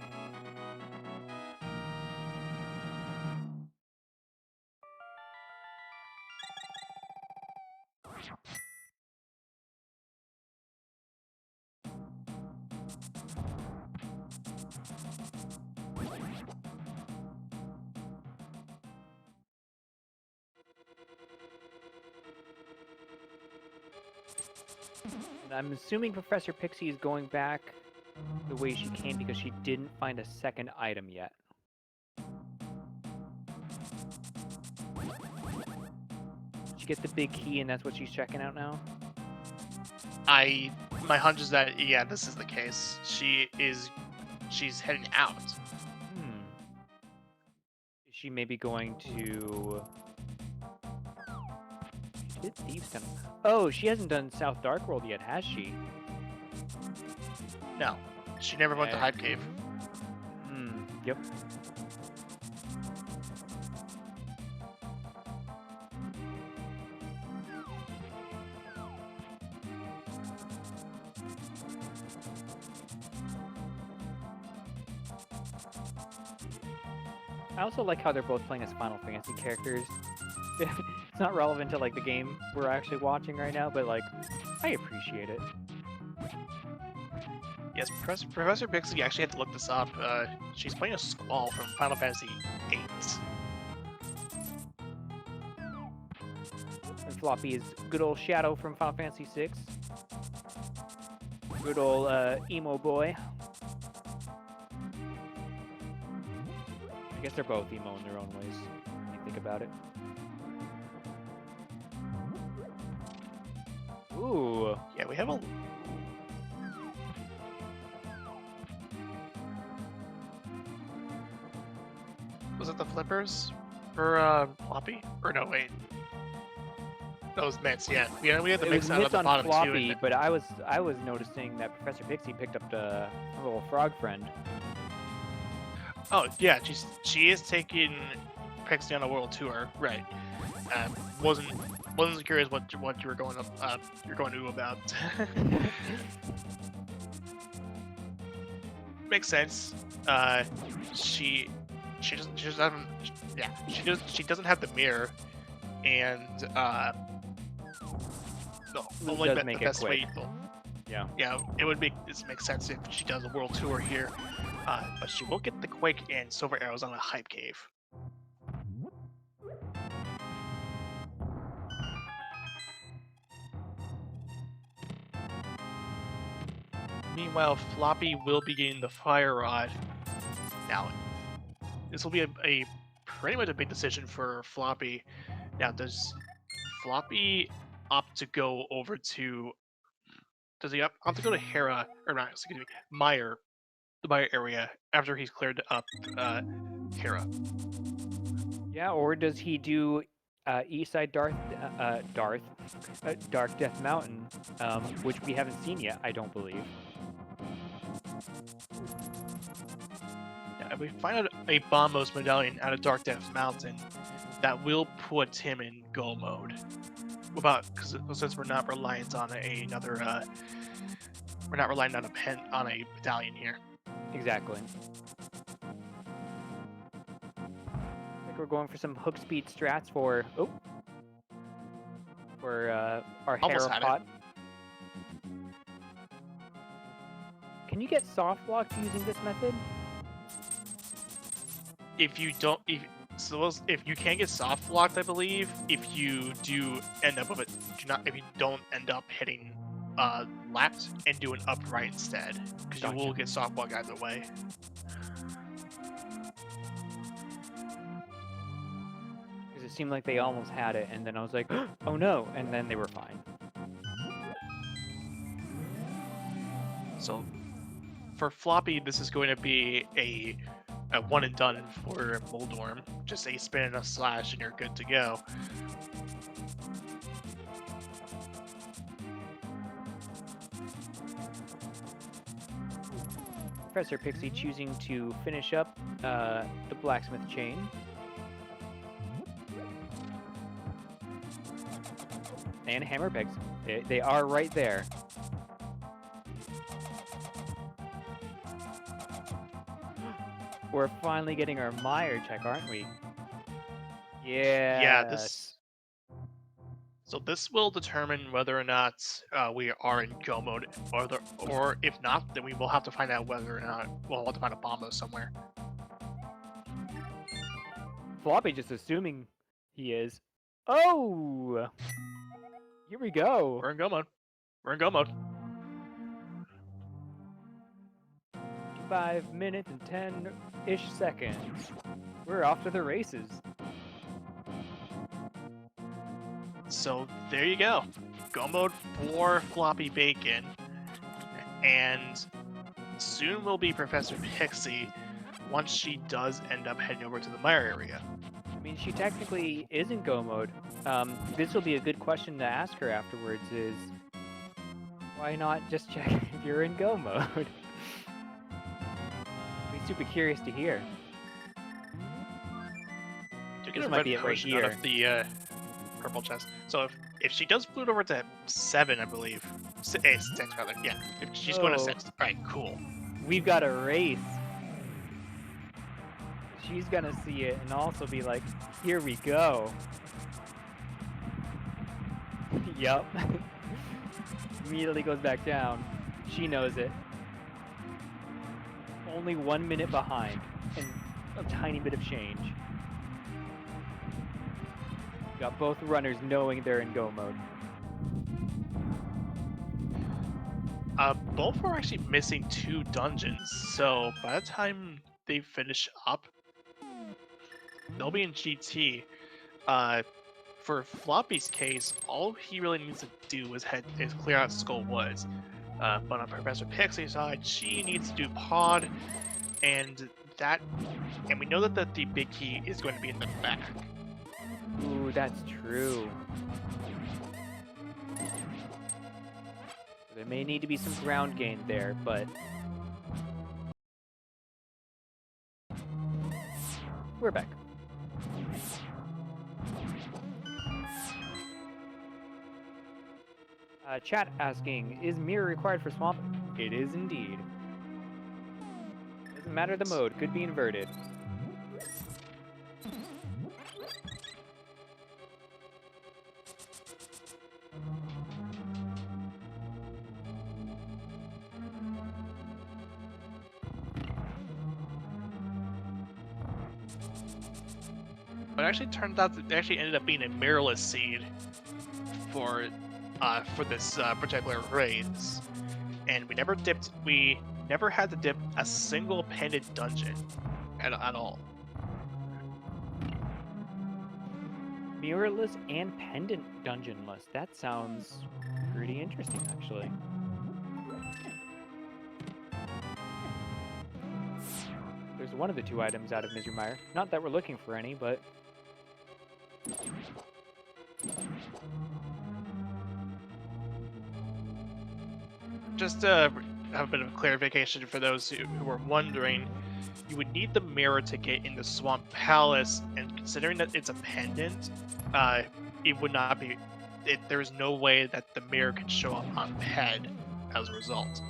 And I'm assuming Professor Pixie is going back the way she came because she didn't find a second item yet. She gets the big key and that's what she's checking out now? My hunch is that, yeah, this is the case. She's heading out. Is she maybe going to... She did Thieves Tunnel. Oh, she hasn't done South Dark World yet, has she? No, she never went to Okay. Hive Cave. Yep. I also like how they're both playing as Final Fantasy characters. It's not relevant to like the game we're actually watching right now, but like, I appreciate it. Yes, Professor Pixie actually had to look this up. She's playing a Squall from Final Fantasy VIII. And Floppy is good old Shadow from Final Fantasy VI. Good old emo boy. I guess they're both emo in their own ways, when you think about it. Ooh. Yeah, we have a... Was it the flippers for Floppy? Or no, wait. That was mitts. Yeah. We had the It mix was out of mitts the on bottom Floppy, too. but I was noticing that Professor Pixie picked up the little frog friend. Oh yeah, she is taking Pixie on a world tour, right? Wasn't curious what you were going to about. Makes sense. She doesn't have the mirror, and the only does make it best quick. way. Yeah. Yeah, it would make sense if she does a world tour here, but she will get the Quake and Silver Arrows on a Hype Cave. Meanwhile, Floppy will be getting the Fire Rod. Now, this will be a pretty much a big decision for Floppy. Now, does Floppy opt to go over to... Does he opt to go to Hera, or not, excuse me, Meyer, the Meyer area, after he's cleared up Hera? Yeah, or does he do Eastside Dark Death Mountain, which we haven't seen yet, I don't believe. Yeah, if we find out a Bombos medallion out of Dark Death Mountain, that will put him in go mode. Since we're not reliant on another, we're not relying on a medallion here. Exactly. I think we're going for some hook speed strats for our Almost Hera had pot. Can you get soft locked using this method? If you can get soft locked, I believe, if you do end up with it, if you don't end up hitting left and do an upright instead, because you will get soft locked either way. Because it seemed like they almost had it, and then I was like, oh no, and then they were fine. So for Floppy, this is going to be a a one and done for Moldorm. Just a spin and a slash, and you're good to go. Professor Pixie choosing to finish up the blacksmith chain. And hammer pegs. They are right there. We're finally getting our Meyer check, aren't we? Yeah. Yeah, So this will determine whether or not we are in go mode, or if not, then we will have to find out whether or not we'll have to find a Bombo somewhere. Floppy just assuming he is. Oh! Here we go. We're in go mode. We're in go mode. 5 minutes and 10-ish seconds. We're off to the races. So there you go. Go mode for Floppy Bacon. And soon will be Professor Pixie once she does end up heading over to the Meyer area. I mean, she technically is in go mode. This will be a good question to ask her afterwards is, why not just check if you're in go mode? I'd be super curious to hear. To get This a might red be it right potion out here. of the purple chest. So if she does flute over to 7, I believe. 6 rather. Yeah. If she's going to 6. Alright, cool. We've got a race. She's gonna see it and also be like, here we go. Yup. Immediately goes back down. She knows it. Only 1 minute behind and a tiny bit of change. Got both runners knowing they're in go mode. Both are actually missing 2 dungeons, so by the time they finish up, they'll be in GT. For Floppy's case, all he really needs to do is clear out Skull Woods. But on Professor Pixie's side, she needs to do Pod, and we know that the big key is going to be in the back. Ooh, that's true. There may need to be some ground gain there, but we're back. Chat asking, is mirror required for swamp? It is indeed. Doesn't matter the mode, could be inverted. But it actually turned out that it actually ended up being a mirrorless seed for this particular race, and we never had to dip a single pendant dungeon at all. Mirrorless and pendant dungeonless. That sounds pretty interesting, actually. There's one of the 2 items out of Misery Mire. Not that we're looking for any, but Just to have a bit of clarification for those who are wondering, you would need the mirror to get in the Swamp Palace, and considering that it's a pendant, it would not be. There is no way that the mirror can show up on PED as a result.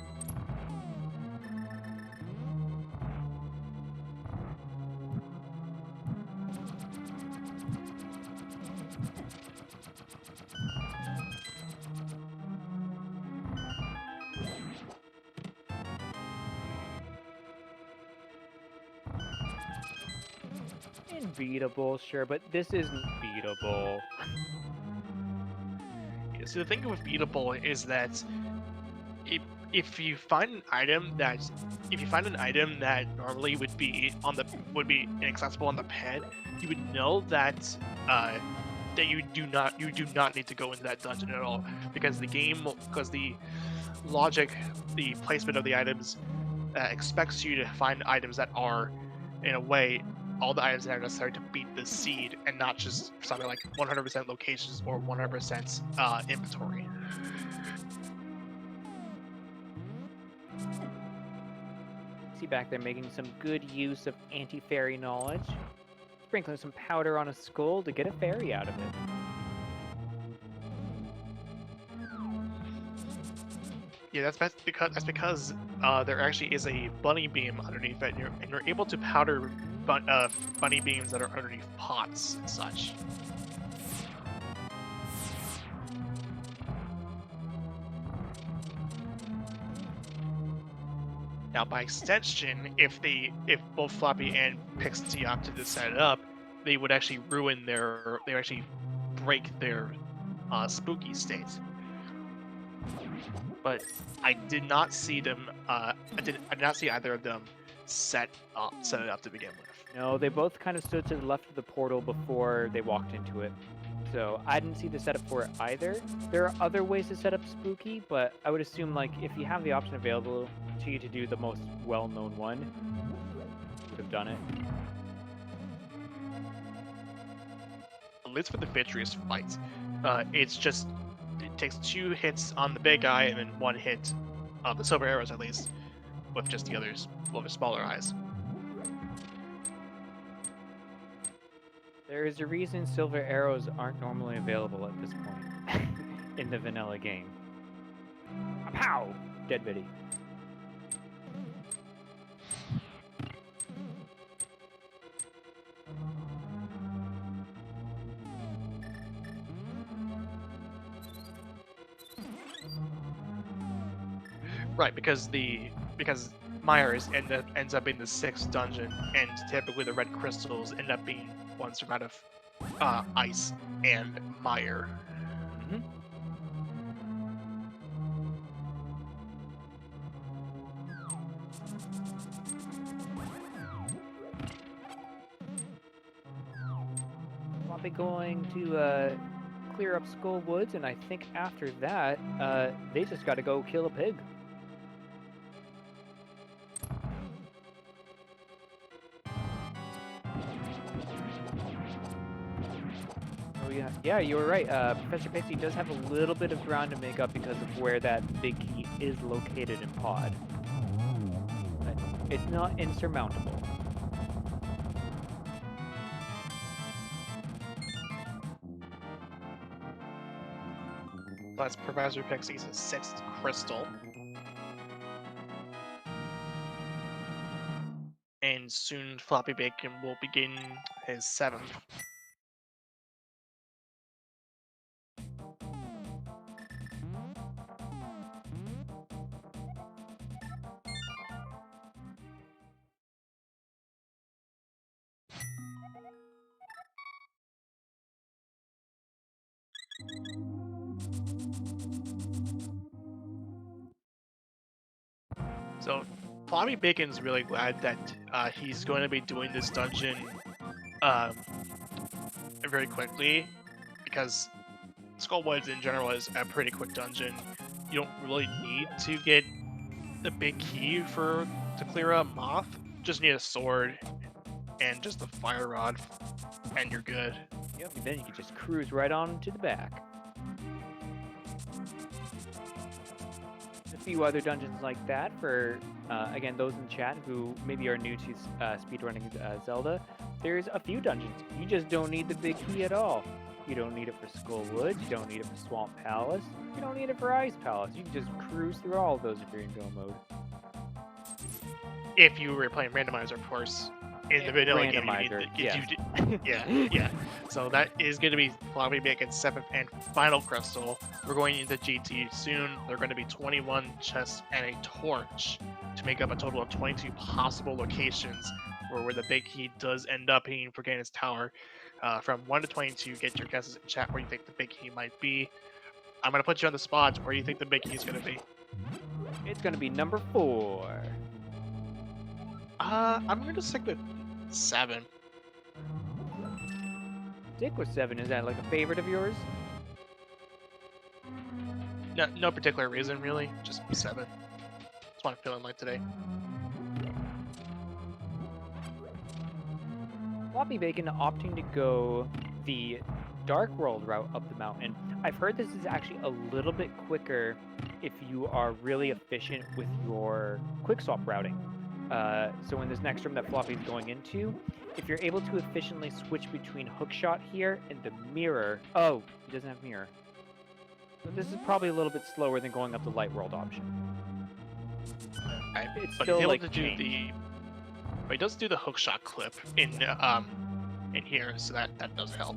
beatable, sure, but this isn't beatable. Yeah, so the thing with beatable is that if you find an item that normally would be inaccessible on the pad, you would know that that you do not need to go into that dungeon at all, because the logic, the placement of the items expects you to find items that are in a way, all the items that are necessary to beat the seed, and not just something like 100% locations or 100% inventory. See back there making some good use of anti-fairy knowledge. Sprinkling some powder on a skull to get a fairy out of it. Yeah, that's because there actually is a bunny beam underneath it, and you're able to powder bunny beams that are underneath pots and such. Now, by extension, if both Floppy and Pixie opted to set it up, they would actually they would actually break their spooky state. But I did not see them. I did not see either of them set it up to begin with. No, they both kind of stood to the left of the portal before they walked into it. So I didn't see the setup for it either. There are other ways to set up spooky, but I would assume like if you have the option available to you to do the most well-known one, you would have done it. At least for the Vitreous fight, it takes 2 hits on the big eye and then 1 hit of the silver arrows, at least, with just the others, well, the smaller eyes. There is a reason silver arrows aren't normally available at this point in the vanilla game. Pow! Dead Biddy. Right, because Meyer ends up being the 6th dungeon, and typically the red crystals end up being ones from out of ice and mire. Mm-hmm. I'll be going to clear up Skull Woods, and I think after that, they just got to go kill a pig. Oh yeah, you were right. Professor Pixie does have a little bit of ground to make up because of where that big key is located in Pod. But it's not insurmountable. That's Professor Pixie's 6th crystal. And soon Floppy Bacon will begin his 7th. So, Floppy Bacon's really glad that he's going to be doing this dungeon very quickly, because Skull Woods in general is a pretty quick dungeon. You don't really need to get the big key to clear up Moth. Just need a sword and just a fire rod, and you're good. Yep, and then you can just cruise right on to the back. A few other dungeons like that for, again, those in chat who maybe are new to speedrunning Zelda. There's a few dungeons. You just don't need the big key at all. You don't need it for Skull Woods. You don't need it for Swamp Palace. You don't need it for Ice Palace. You can just cruise through all of those if you're in go mode. If you were playing randomizer, of course. In the vanilla game, yeah. So that is going to be Floppy Bacon's 7th and final crystal. We're going into GT soon. There are going to be 21 chests and a torch to make up a total of 22 possible locations where the big key does end up being for Gainus Tower. From 1 to 22, get your guesses in chat where you think the big key might be. I'm going to put you on the spot. Where do you think the big key is going to be? It's going to be number 4. I'm going to stick with 7. Stick with 7. Is that like a favorite of yours? No particular reason, really. Just 7. That's what I'm feeling like today. Floppy Bacon opting to go the Dark World route up the mountain. I've heard this is actually a little bit quicker if you are really efficient with your quick swap routing. So in this next room that Floppy's going into, if you're able to efficiently switch between Hookshot here and the Mirror... Oh, he doesn't have Mirror. So this is probably a little bit slower than going up the Light World option. It's but still he's able like to do but he does do the hookshot clip in here, so that does help.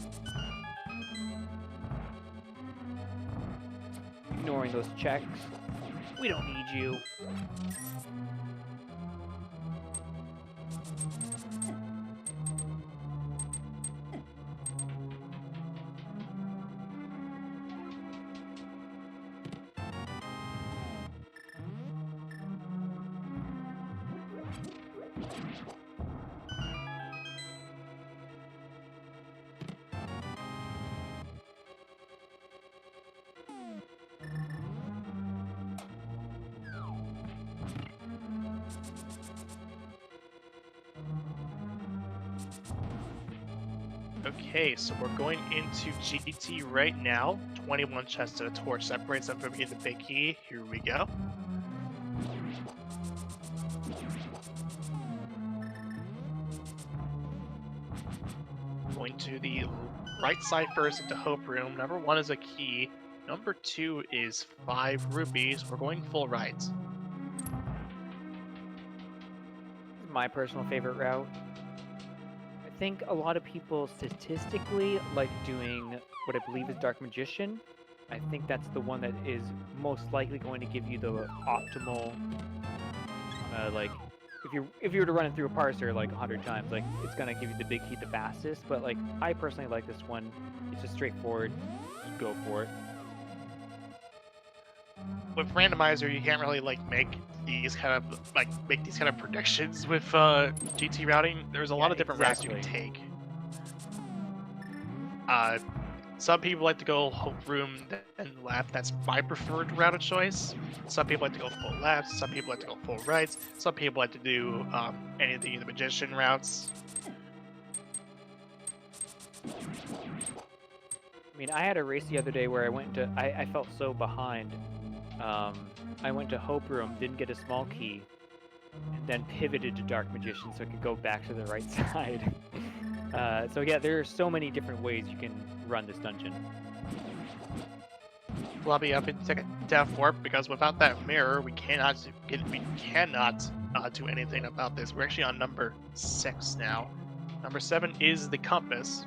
Ignoring those checks. We don't need you. Okay, so we're going into GT right now. 21 chests to a torch separates them from being the big key. Here we go. Going to the right side first into Hope Room. Number 1 is a key. Number 2 is 5 rubies. We're going full rides. My personal favorite route. I think a lot of people statistically like doing what I believe is Dark Magician. I think that's the one that is most likely going to give you the optimal, like, if you were to run it through a parser like 100 times, like, it's gonna give you the big key the fastest. But like, I personally like this one. It's just straightforward. Just go for it. With randomizer, you can't really like make these kind of predictions with GT routing. There's a lot of different routes you can take. Some people like to go Hope Room and left. That's my preferred route of choice. Some people like to go full left. Some people like to go full rights. Some people like to do any of the magician routes. I mean, I had a race the other day where I went to, I felt so behind. I went to Hope Room, didn't get a small key, and then pivoted to Dark Magician so I could go back to the right side. So yeah, there are so many different ways you can run this dungeon. Lobby up and take it down for it, because without that mirror, we cannot do anything about this. We're actually on number 6 now. Number 7 is the compass.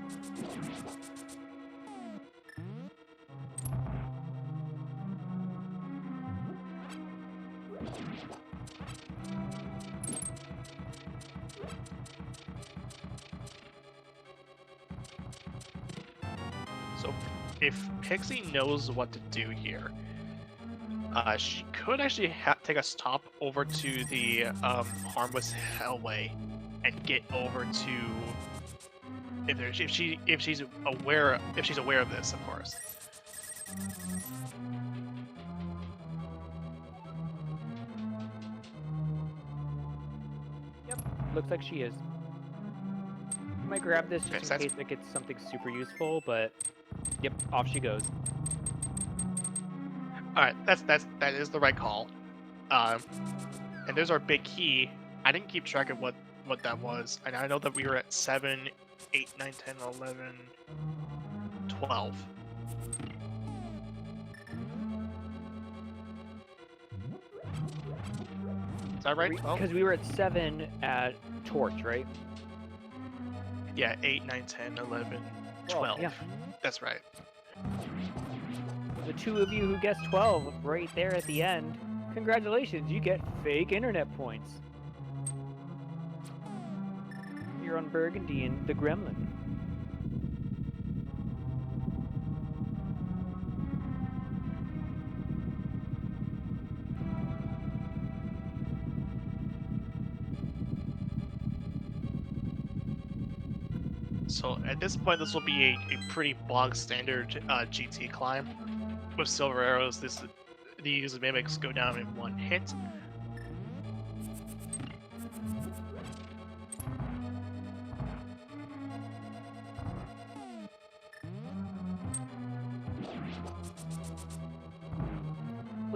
So if Pixie knows what to do here, she could actually take a stop over to the Harmless Hellway and get over to if she's aware of this, of course. Yep, looks like she is. I might grab this just in Okay, case it gets something super useful, but yep, off she goes. All right, that is the right call. And there's our big key. I didn't keep track of what that was, and I know that we were at 7, 8, 9, 10, 11, 12. Is that right? Because we were at 7 at Torch, right? Yeah, 8, 9, 10, 11, 12. Yeah. That's right. The two of you who guessed 12 right there at the end, congratulations, you get fake internet points. You're on Burgundy and the Gremlin. So at this point, this will be a pretty bog standard GT climb. With silver arrows, these mimics go down in one hit.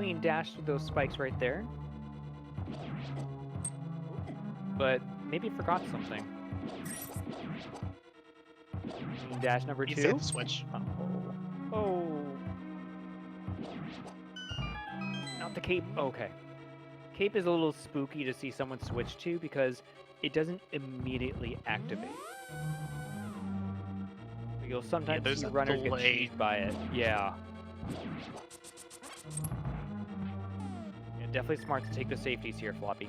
clean dash through those spikes right there. But maybe forgot something. Clean dash number He 2. said the switch. Oh. Not the cape. Okay. Cape is a little spooky to see someone switch to because it doesn't immediately activate. You'll sometimes there's see a runners get delay. cheesed by it. Yeah. Definitely smart to take the safeties here, Floppy.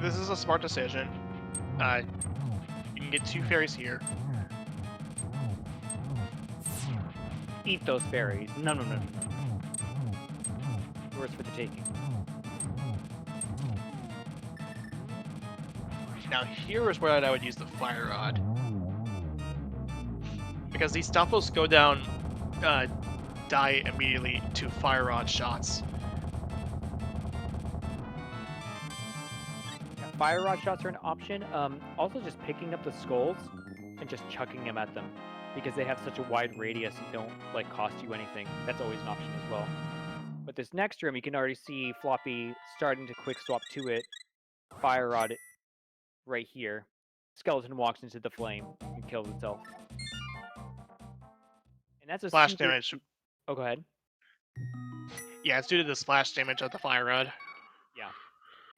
This is a smart decision. You can get 2 fairies here. Eat those fairies. No. Yours for the taking. Now here is where I would use the fire rod. Because these Stompos go down, die immediately to fire rod shots. Yeah, fire rod shots are an option. Also just picking up the skulls and just chucking them at them. Because they have such a wide radius and don't like cost you anything. That's always an option as well. But this next room, you can already see Floppy starting to quick swap to it. Fire rod right here. Skeleton walks into the flame and kills itself. And that's a Splash super... damage. Oh, go ahead. Yeah, it's due to the splash damage of the fire rod. Yeah.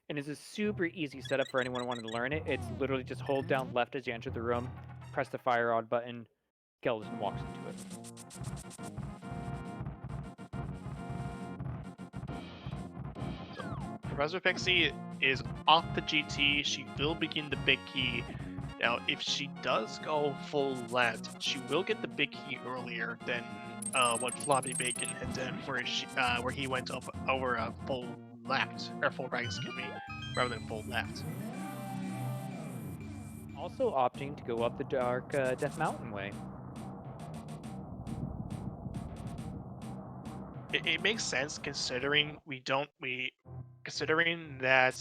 And it's a super easy setup for anyone wanting to learn it. It's literally just hold down left as you enter the room, press the fire rod button, skeleton walks into it. Professor Pixie is off the GT. She will begin the big key. Now, if she does go full left, she will get the big key earlier than what Floppy Bacon had done, where he went up over a full left, or full right, excuse me, rather than full left. Also opting to go up the dark Death Mountain way. It makes sense considering considering that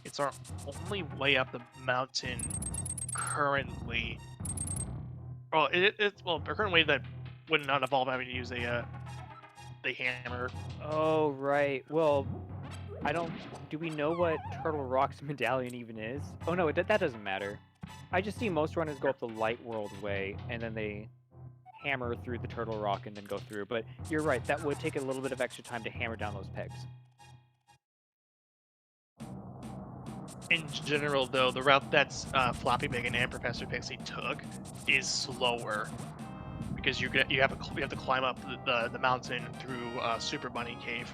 it's our only way up the mountain currently. Well, it's a current way that would not involve having to use the hammer. Oh, right. Well, do we know what Turtle Rock's medallion even is? Oh no, that doesn't matter. I just see most runners go up the Light World way, and then they hammer through the Turtle Rock and then go through. But you're right, that would take a little bit of extra time to hammer down those pegs. In general, though, the route that's Floppy Bacon and Professor Pixie took is slower because you have to climb up the mountain through Super Bunny Cave.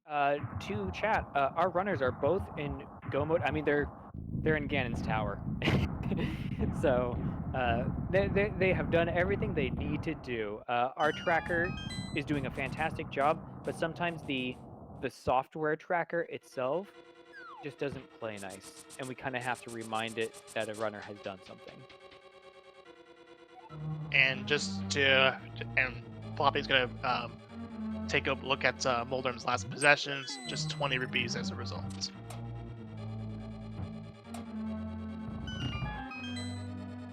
To chat, our runners are both in go mode. I mean, they're in Ganon's tower, so they have done everything they need to do. Our tracker is doing a fantastic job, but sometimes the software tracker itself just doesn't play nice, and we kind of have to remind it that a runner has done something. And and Floppy's gonna take a look at Moldorm's last possessions, just 20 rupees as a result.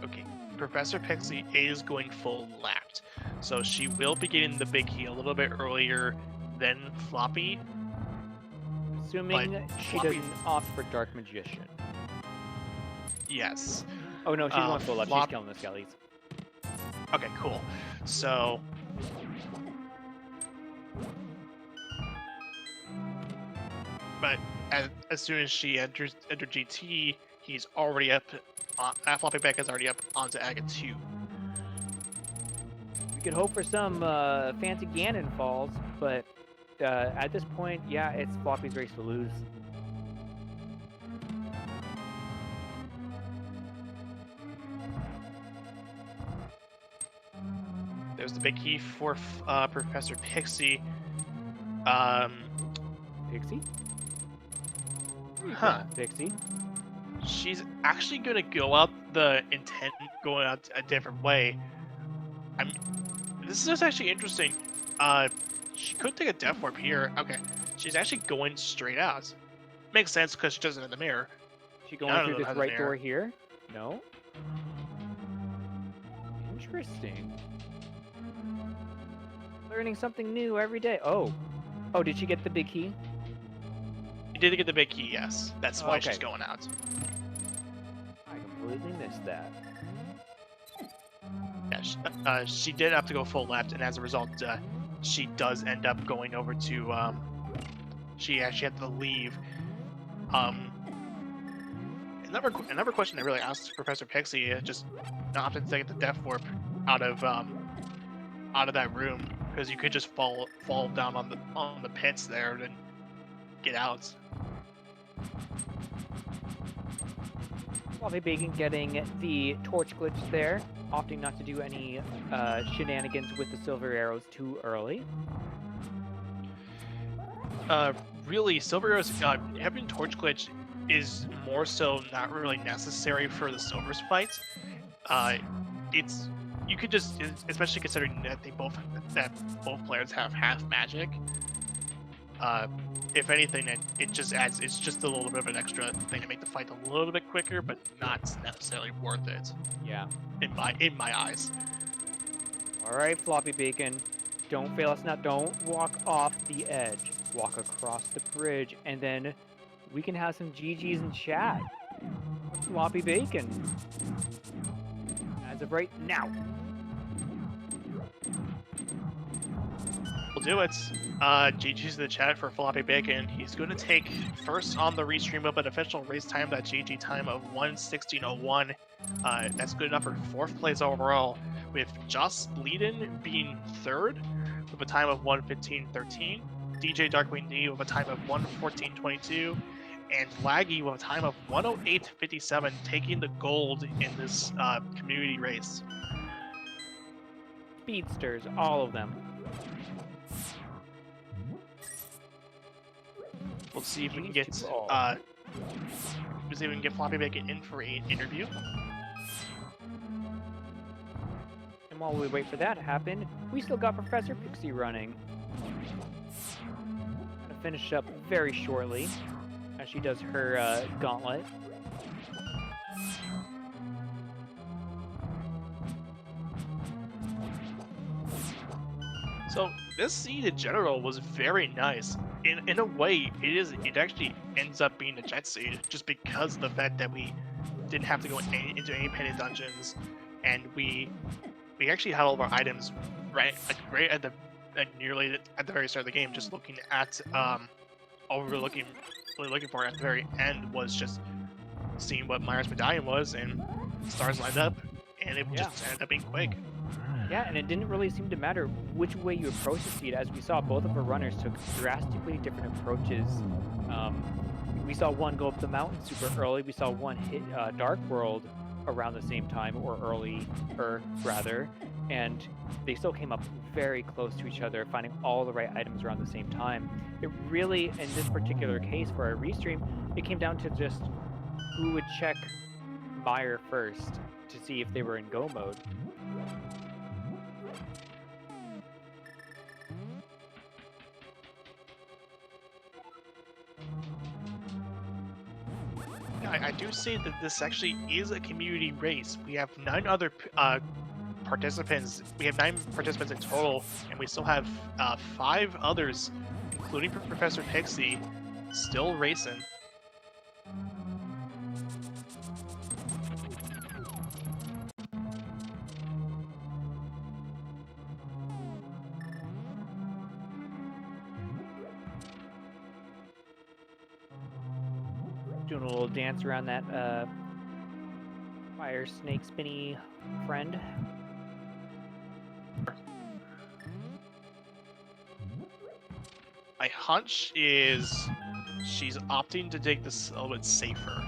Okay, Professor Pixie is going full left, so she will be getting the big key a little bit earlier than Floppy. Assuming she doesn't opt for Dark Magician. Yes. Oh no, she's going full left. She's killing the skellies. Okay, cool. So... But as soon as she entered GT, he's already up. Floppy Back is already up onto Aga 2. We could hope for some fancy Ganon falls, but at this point, yeah, it's Floppy's race to lose. There's the big key for Professor Pixie. Pixie? Huh. Pixie? She's actually gonna go out the intent going out a different way. This is actually interesting. She could take a death warp here. Okay, she's actually going straight out. Makes sense because she does it in the mirror. She going None of through them this has an right door error. here? No? Interesting. Learning something new every day. Oh. Oh, did she get the big key? You did get the big key, yes. That's why Okay. she's going out. I completely missed that. Yeah, she did have to go full left, and as a result, she does end up going over to. She actually had to leave. Another question I really asked Professor Pixie, just not opting to take the death warp out of that room, because you could just fall down on the pits there and get out. Fluffy Bacon getting the torch glitch there, opting not to do any shenanigans with the silver arrows too early. Really, silver arrows, having torch glitch is more so not really necessary for the silver's fight. You could just, especially considering that both players have half magic. If anything, it just adds. It's just a little bit of an extra thing to make the fight a little bit quicker, but not necessarily worth it. Yeah. In my eyes. All right, Floppy Bacon, don't fail us now. Don't walk off the edge. Walk across the bridge, and then we can have some GGs in chat. Floppy Bacon. As of right now. We'll do it. GG's in the chat for Floppy Bacon. He's going to take first on the restream of an official race time, that GG time of 1:16:01. That's good enough for 4th place overall, with Joss Bleeden being 3rd with a time of 1:15:13. DJ Darkwing D with a time of 1:14:22. And Laggy with a time of 1:08:57, taking the gold in this community race. Speedsters, all of them. Let's see if we can get Floppy Bacon in for an interview. And while we wait for that to happen, we still got Professor Pixie running. Gonna finish up very shortly as she does her gauntlet. So this seed in general was very nice. In a way, it actually ends up being a jet seed just because of the fact that we didn't have to go into any penny dungeons, and we actually had all of our items right at the very start of the game. Just looking at all we were looking for at the very end was just seeing what Myra's medallion was, and stars lined up, and it just ended up being quick. Yeah, and it didn't really seem to matter which way you approach the seed. As we saw, both of our runners took drastically different approaches. We saw one go up the mountain super early. We saw one hit Dark World around the same time, or earlier, rather. And they still came up very close to each other, finding all the right items around the same time. It really, in this particular case for our restream, it came down to just who would check Meyer first to see if they were in go mode. I do say that this actually is a community race. We have 9 other participants. We have 9 participants in total, and we still have 5 others, including Professor Pixie, still racing. Doing a little dance around that fire snake spinny friend. My hunch is she's opting to take this a little bit safer.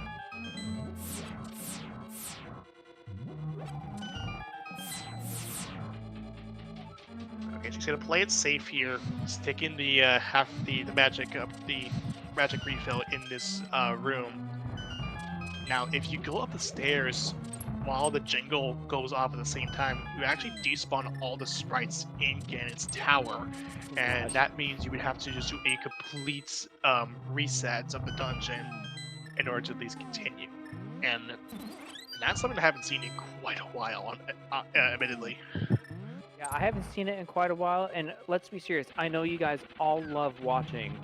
Okay, she's gonna play it safe here, sticking the magic refill in this room. Now, if you go up the stairs while the jingle goes off at the same time, you actually despawn all the sprites in Ganon's tower, and that means you would have to just do a complete reset of the dungeon in order to at least continue. and that's something I haven't seen in quite a while, admittedly. Yeah, I haven't seen it in quite a while, and let's be serious. I know you guys all love watching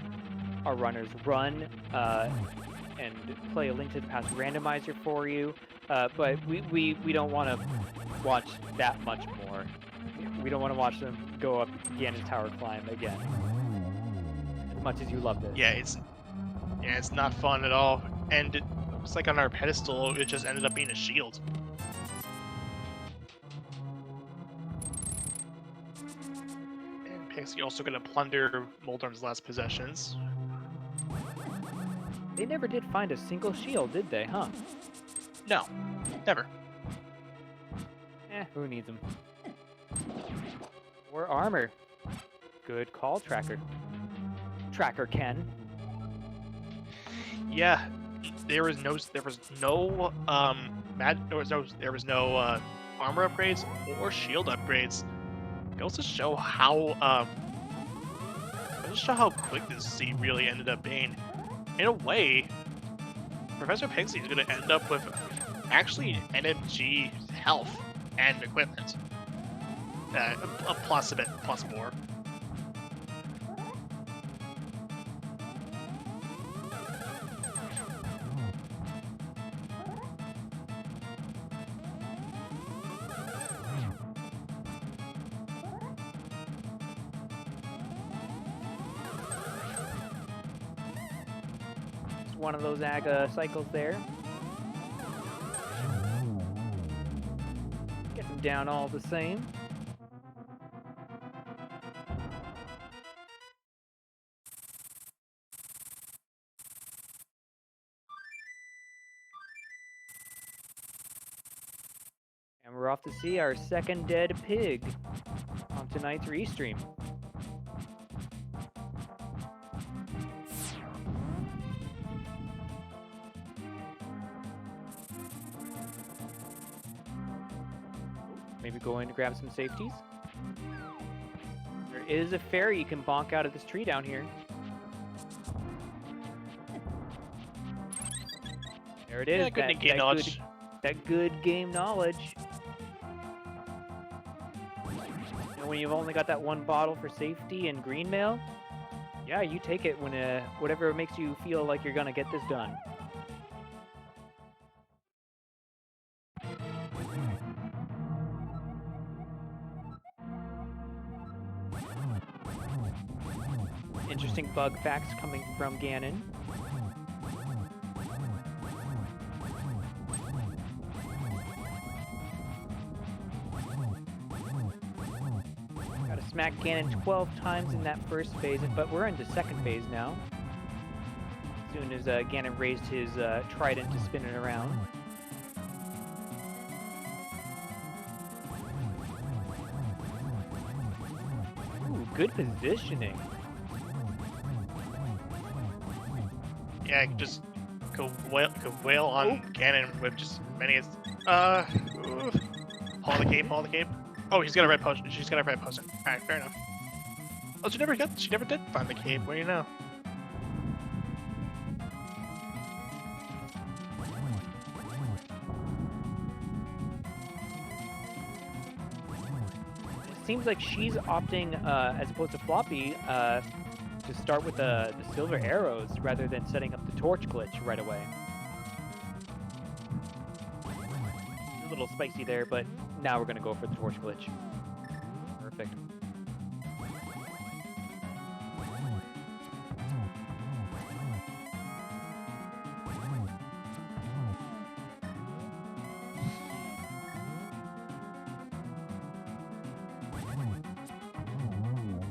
our runners run and play a Link to the Past randomizer for you, but we don't want to watch that much more. We don't want to watch them go up Ganon's Tower climb again, as much as you love this. Yeah, it's not fun at all, and it was like on our pedestal, it just ended up being a shield. And Pixie also gonna plunder Moldorm's last possessions. They never did find a single shield, did they, huh? No, never. Who needs them? Or armor. Good call, Tracker. Tracker Ken. Yeah, there was no armor upgrades or shield upgrades. It goes to show how quick this seed really ended up being. In a way, Professor Pixie is going to end up with actually NMG health and equipment. A plus a bit, plus more. One of those ag cycles there. Get them down all the same. And we're off to see our second dead pig on tonight's restream. Maybe go in to grab some safeties. There is a fairy you can bonk out of this tree down here. There it is. Yeah, good game knowledge. That good game knowledge. And when you've only got that one bottle for safety and green mail, yeah, you take it when whatever makes you feel like you're gonna get this done. Interesting bug facts coming from Ganon. Gotta smack Ganon 12 times in that first phase, but we're into second phase now. As soon as Ganon raised his trident to spin it around. Ooh, good positioning. Yeah, I can just go wail on Ganon with just many. Paul the cape. Oh, he's got a red potion. She's got a red potion. All right, fair enough. Oh, she never did find the cape. What do you know? It seems like she's opting, as opposed to Floppy, to start with the silver arrows rather than setting up the torch glitch right away. A little spicy there, but now we're going to go for the torch glitch. Perfect.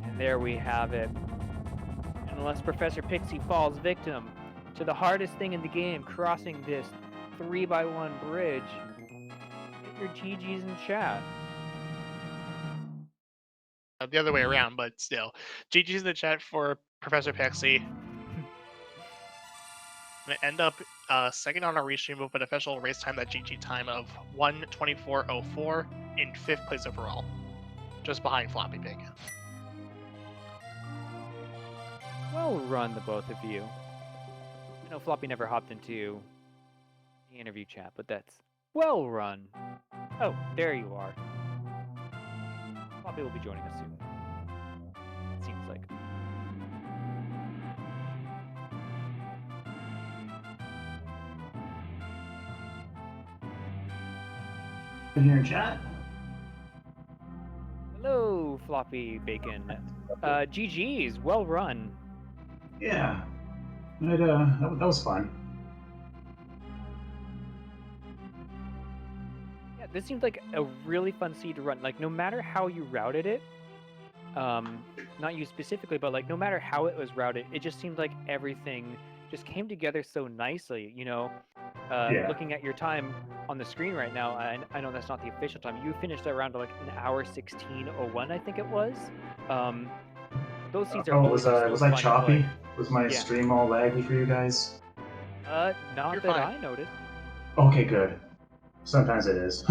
And there we have it. Unless Professor Pixie falls victim to the hardest thing in the game, crossing this 3x1 bridge, get your GGs in chat. The other way around, but still. GG's in the chat for Professor Pixie. Gonna end up second on our restream with an official race time, that GG time of 1:24:04 in 5th place overall. Just behind Floppy Pig. Well run, the both of you. I know Floppy never hopped into interview chat, but that's well run. Oh, there you are. Bobby will be joining us soon. Seems like. Here in chat. Hello, Floppy Bacon. GG's, well run. Yeah, that was fun. Yeah, this seemed like a really fun seed to run. Like, no matter how you routed it, not you specifically, but like no matter how it was routed, it just seemed like everything just came together so nicely. You know, Yeah. looking at your time on the screen right now, I know that's not the official time. You finished around like an hour 16:01, I think it was. Those seeds are always so was I fun to choppy? play. Was my Yeah. stream all laggy for you guys? Not You're that fine. I noticed. Okay, good. Sometimes it is.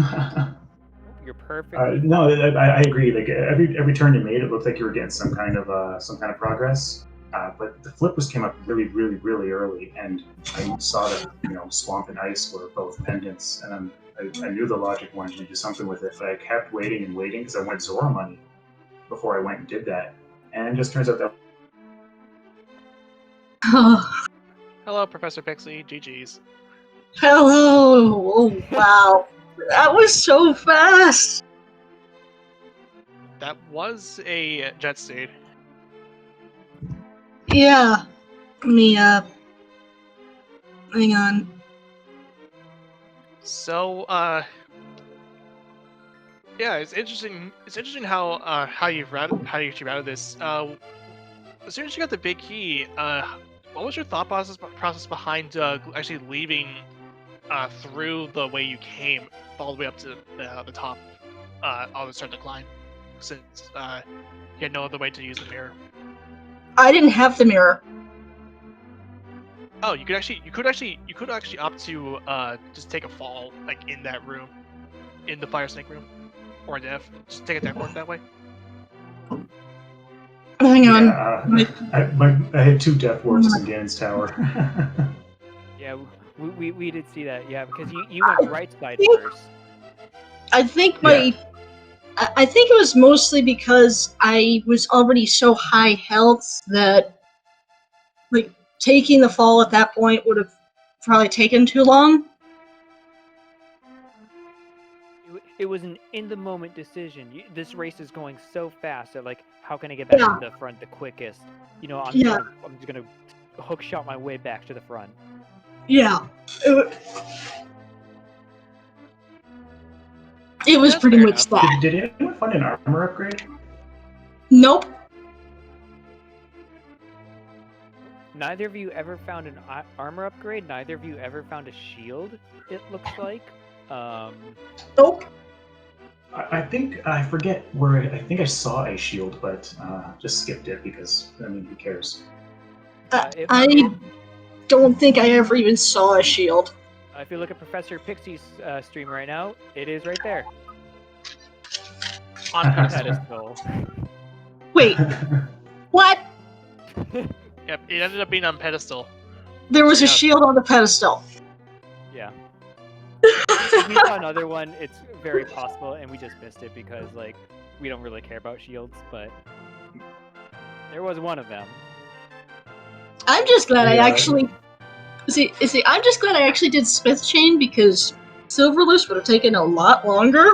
You're perfectly no, fine. I agree. Like every turn you made, it looked like you were getting some kind of progress. But the flippers came up really early, and I saw that swamp and ice were both pendants, and I knew the logic wanted to do something with it, but I kept waiting and waiting because I went Zora money before I went and did that, and it just turns out that. Oh, Hello, Professor Pixie. GG's. hello! Oh, wow. That was so fast! That was a jet seed. Yeah. Let me, hang on. So, yeah, it's interesting. It's interesting how you actually routed this. As soon as you got the big key, what was your thought process behind actually leaving through the way you came, all the way up to the top, all the start to climb, since you had no other way to use the mirror? I didn't have the mirror. Oh, you could actually opt to just take a fall, like in that room, in the fire snake room, or death. Just take a death work that way. Hang on. I had 2 death wards in Ganon's tower. Yeah, we did see that. Yeah, because you went right side first. I think Yeah. I think it was mostly because I was already so high health that, like, taking the fall at that point would have probably taken too long. It was an in-the-moment decision. This race is going so fast that, like, how can I get back to the front the quickest? You know, I'm just gonna hook shot my way back to the front. Yeah. It was That's pretty fair much enough. that. Did anyone find an armor upgrade? Nope. Neither of you ever found an armor upgrade. Neither of you ever found a shield. It looks like. Nope. I think I forget where I think I saw a shield, but just skipped it because I mean, who cares? I don't think I ever even saw a shield. If you look at Professor Pixie's stream right now, it is right there On pedestal. Wait, what? Yep, it ended up being on pedestal. There was a Yeah. shield on the pedestal. Yeah. If we saw another one, it's very possible, and we just missed it because, like, we don't really care about shields, but there was one of them. I'm just glad I actually... See, I'm just glad I actually did Smith Chain because Silverless would have taken a lot longer.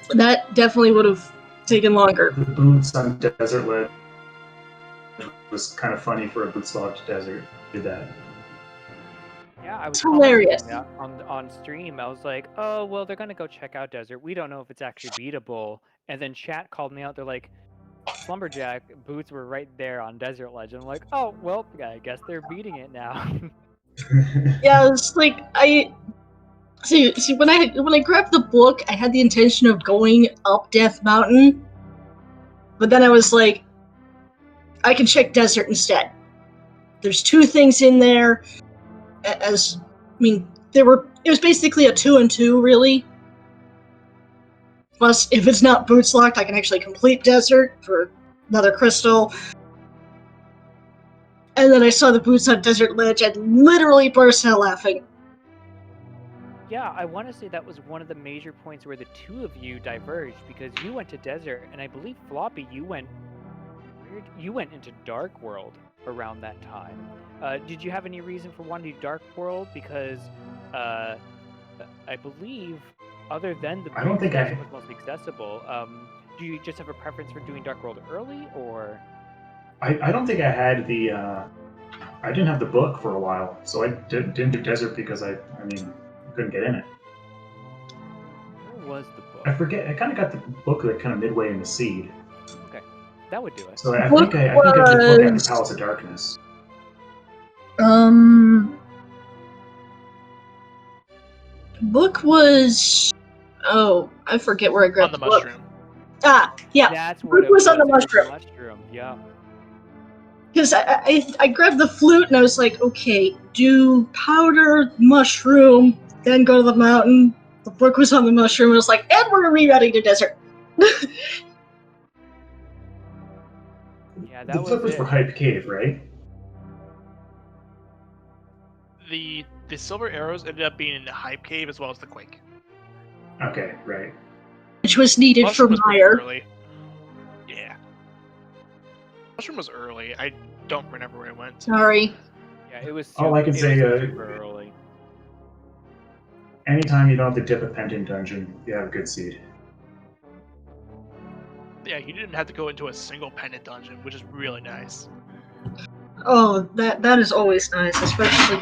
That definitely would have taken longer. The boots on Desert Ledge was kind of funny for a boots-locked desert. Did that. Yeah, I was It's hilarious. on stream. I was like, oh, well, they're going to go check out Desert. We don't know if it's actually beatable. And then chat called me out. They're like, Slumberjack boots were right there on Desert Ledge. I'm like, oh, well, I guess they're beating it now. Yeah, it's like I see when I grabbed the book, I had the intention of going up Death Mountain, but then I was like, I can check Desert instead. There's 2 things in there. It was basically a 2 and 2 really. Plus, if it's not boots locked, I can actually complete Desert for another crystal. And then I saw the boots on Desert Ledge and literally burst out laughing. Yeah, I want to say that was one of the major points where the two of you diverged, because you went to Desert, and I believe Floppy, you went into Dark World around that time. Did you have any reason for wanting to do Dark World? Because I believe, other than the I don't think Desert was most accessible, do you just have a preference for doing Dark World early, or? I don't think I had the. I didn't have the book for a while, so I didn't do Desert because I couldn't get in it. Where was the book? I forget. I kind of got the book like kind of midway in the seed. Okay, that would do it. So I think I did the book after Palace of Darkness. Book was. Oh, I forget where I grabbed On the the book. mushroom. Ah, yeah. That's what Book it was on the It was mushroom. Mushroom, yeah. Because I grabbed the flute and I was like, okay, do powder, mushroom, then go to the mountain. The book was on the mushroom and I was like, and we're rerouting to desert. Yeah, that The was flippers it. were Hype Cave, right? The silver arrows ended up being in the Hype Cave as well as the Quake. Okay, right. Which was needed Mushroom for was pretty Meyer. early. Yeah. Mushroom was early. I don't remember where it went. Sorry. Yeah, it was. All I can say, super early. Anytime you don't have to dip a pendant dungeon, you have a good seed. Yeah, you didn't have to go into a single pendant dungeon, which is really nice. Oh, that is always nice, especially.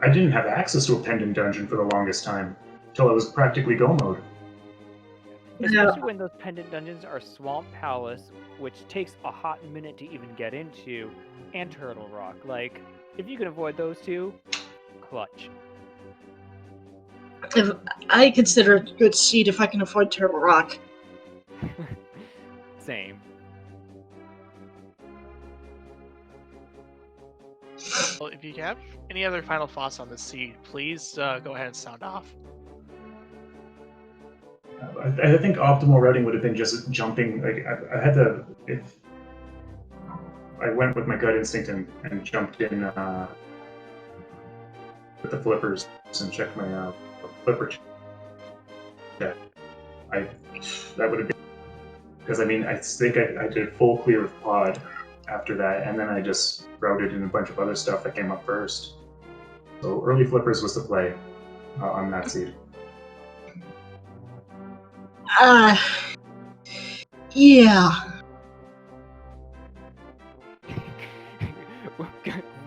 I didn't have access to a pendant dungeon for the longest time, until I was practically go mode. Especially when those pendant dungeons are Swamp Palace, which takes a hot minute to even get into, and Turtle Rock. Like, if you can avoid those two, clutch. If I consider it a good seed if I can avoid Turtle Rock. Same. Well, if you have any other final thoughts on the seed, please go ahead and sound off. I think optimal routing would have been just jumping. Like I had to, if I went with my gut instinct and jumped in with the flippers and checked my flipper check. That would have been, because I think I did full clear of pod after that, and then I just routed in a bunch of other stuff that came up first. So early flippers was the play on that seed. Yeah.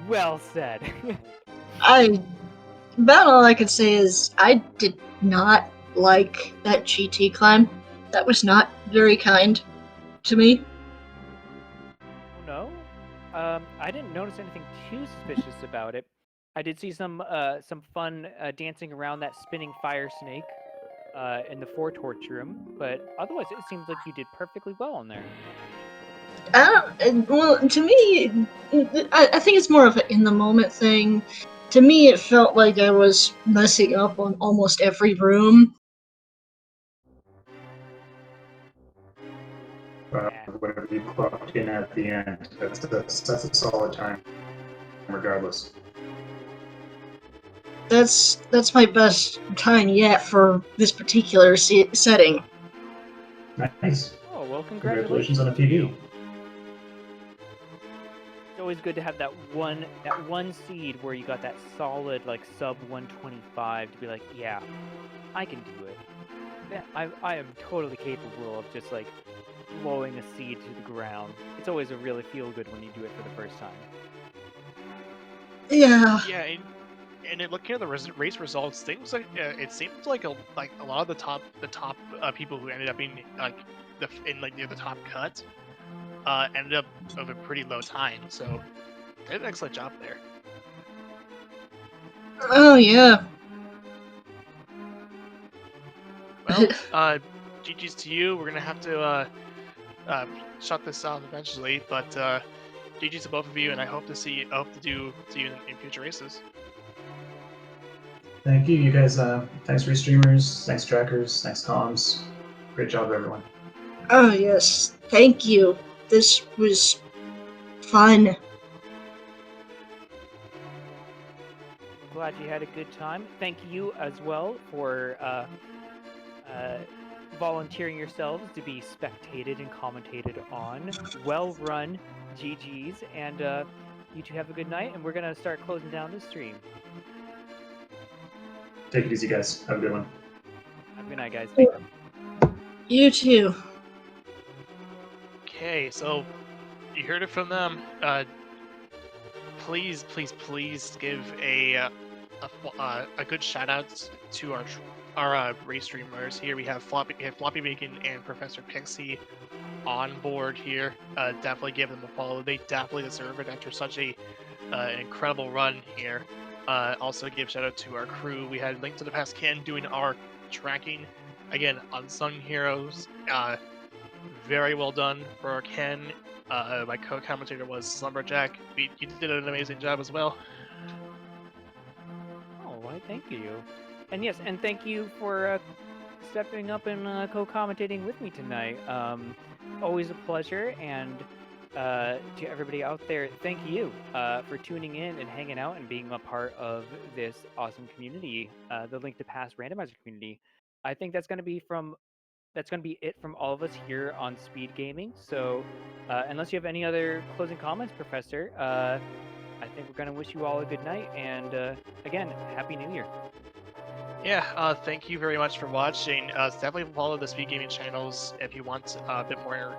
Well said. About all I could say is I did not like that GT climb. That was not very kind to me. Oh no? I didn't notice anything too suspicious about it. I did see some fun dancing around that spinning fire snake in the 4 torch room, but otherwise it seems like you did perfectly well in there. Well, to me, I think it's more of an in-the-moment thing. To me, it felt like I was messing up on almost every room. Whatever you clocked in at the end, that's a solid time, regardless. That's my best time yet for this particular setting. Nice. Oh well, Congratulations on a PB. It's always good to have that one seed where you got that solid like sub 125 to be like, yeah, I can do it. I am totally capable of just like blowing a seed to the ground. It's always a really feel good when you do it for the first time. Yeah. Yeah, and looking at the race results, things like it seems like a lot of the top people who ended up being near the top cut ended up with a pretty low time. So they did an excellent job there. Oh yeah. Well, GG's to you. We're gonna have to shut this off eventually, but GG's to both of you, and I hope to see you in future races. Thank you, you guys. Thanks for your streamers. Thanks trackers. Thanks comms. Great job, everyone. Oh yes. Thank you. This was fun. glad you had a good time. Thank you as well for volunteering yourselves to be spectated and commentated on. Well run, GGs, and you two have a good night, and we're going to start closing down the stream. Take it easy, guys. Have a good one. Have a good night, guys. You too. Okay, so you heard it from them. Please give a good shout out to our race streamers here. We have Floppy Bacon and Professor Pixie on board here. Definitely give them a follow. They definitely deserve it after such an incredible run here. Also give shout out to our crew. We had Link to the Past Ken doing our tracking. Again, unsung heroes. Very well done for Ken. My co-commentator was Slumberjack. You did an amazing job as well. Oh, why, thank you. And yes, and thank you for stepping up and co-commentating with me tonight. Always a pleasure, and to everybody out there, thank you for tuning in and hanging out and being a part of this awesome community, the Link to Past Randomizer community. I think that's going to be it from all of us here on Speed Gaming. So, unless you have any other closing comments, Professor, I think we're going to wish you all a good night, and again, Happy New Year. Yeah, thank you very much for watching. Definitely follow the Speed Gaming channels if you want a bit more.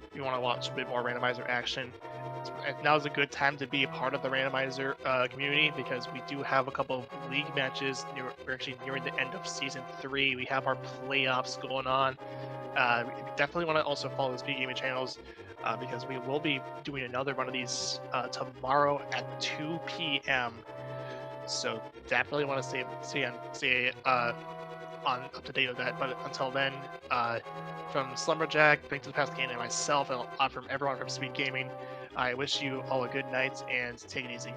If you want to watch a bit more randomizer action. Now is a good time to be a part of the randomizer community because we do have a couple of league matches. We're actually nearing the end of season 3. We have our playoffs going on. We definitely want to also follow the Speed Gaming channels because we will be doing another one of these tomorrow at 2 p.m. So definitely want to stay on up to date with that. But until then, from Slumberjack, Link to the Past Ken, and myself, and from everyone from Speed Gaming, I wish you all a good night and take it easy.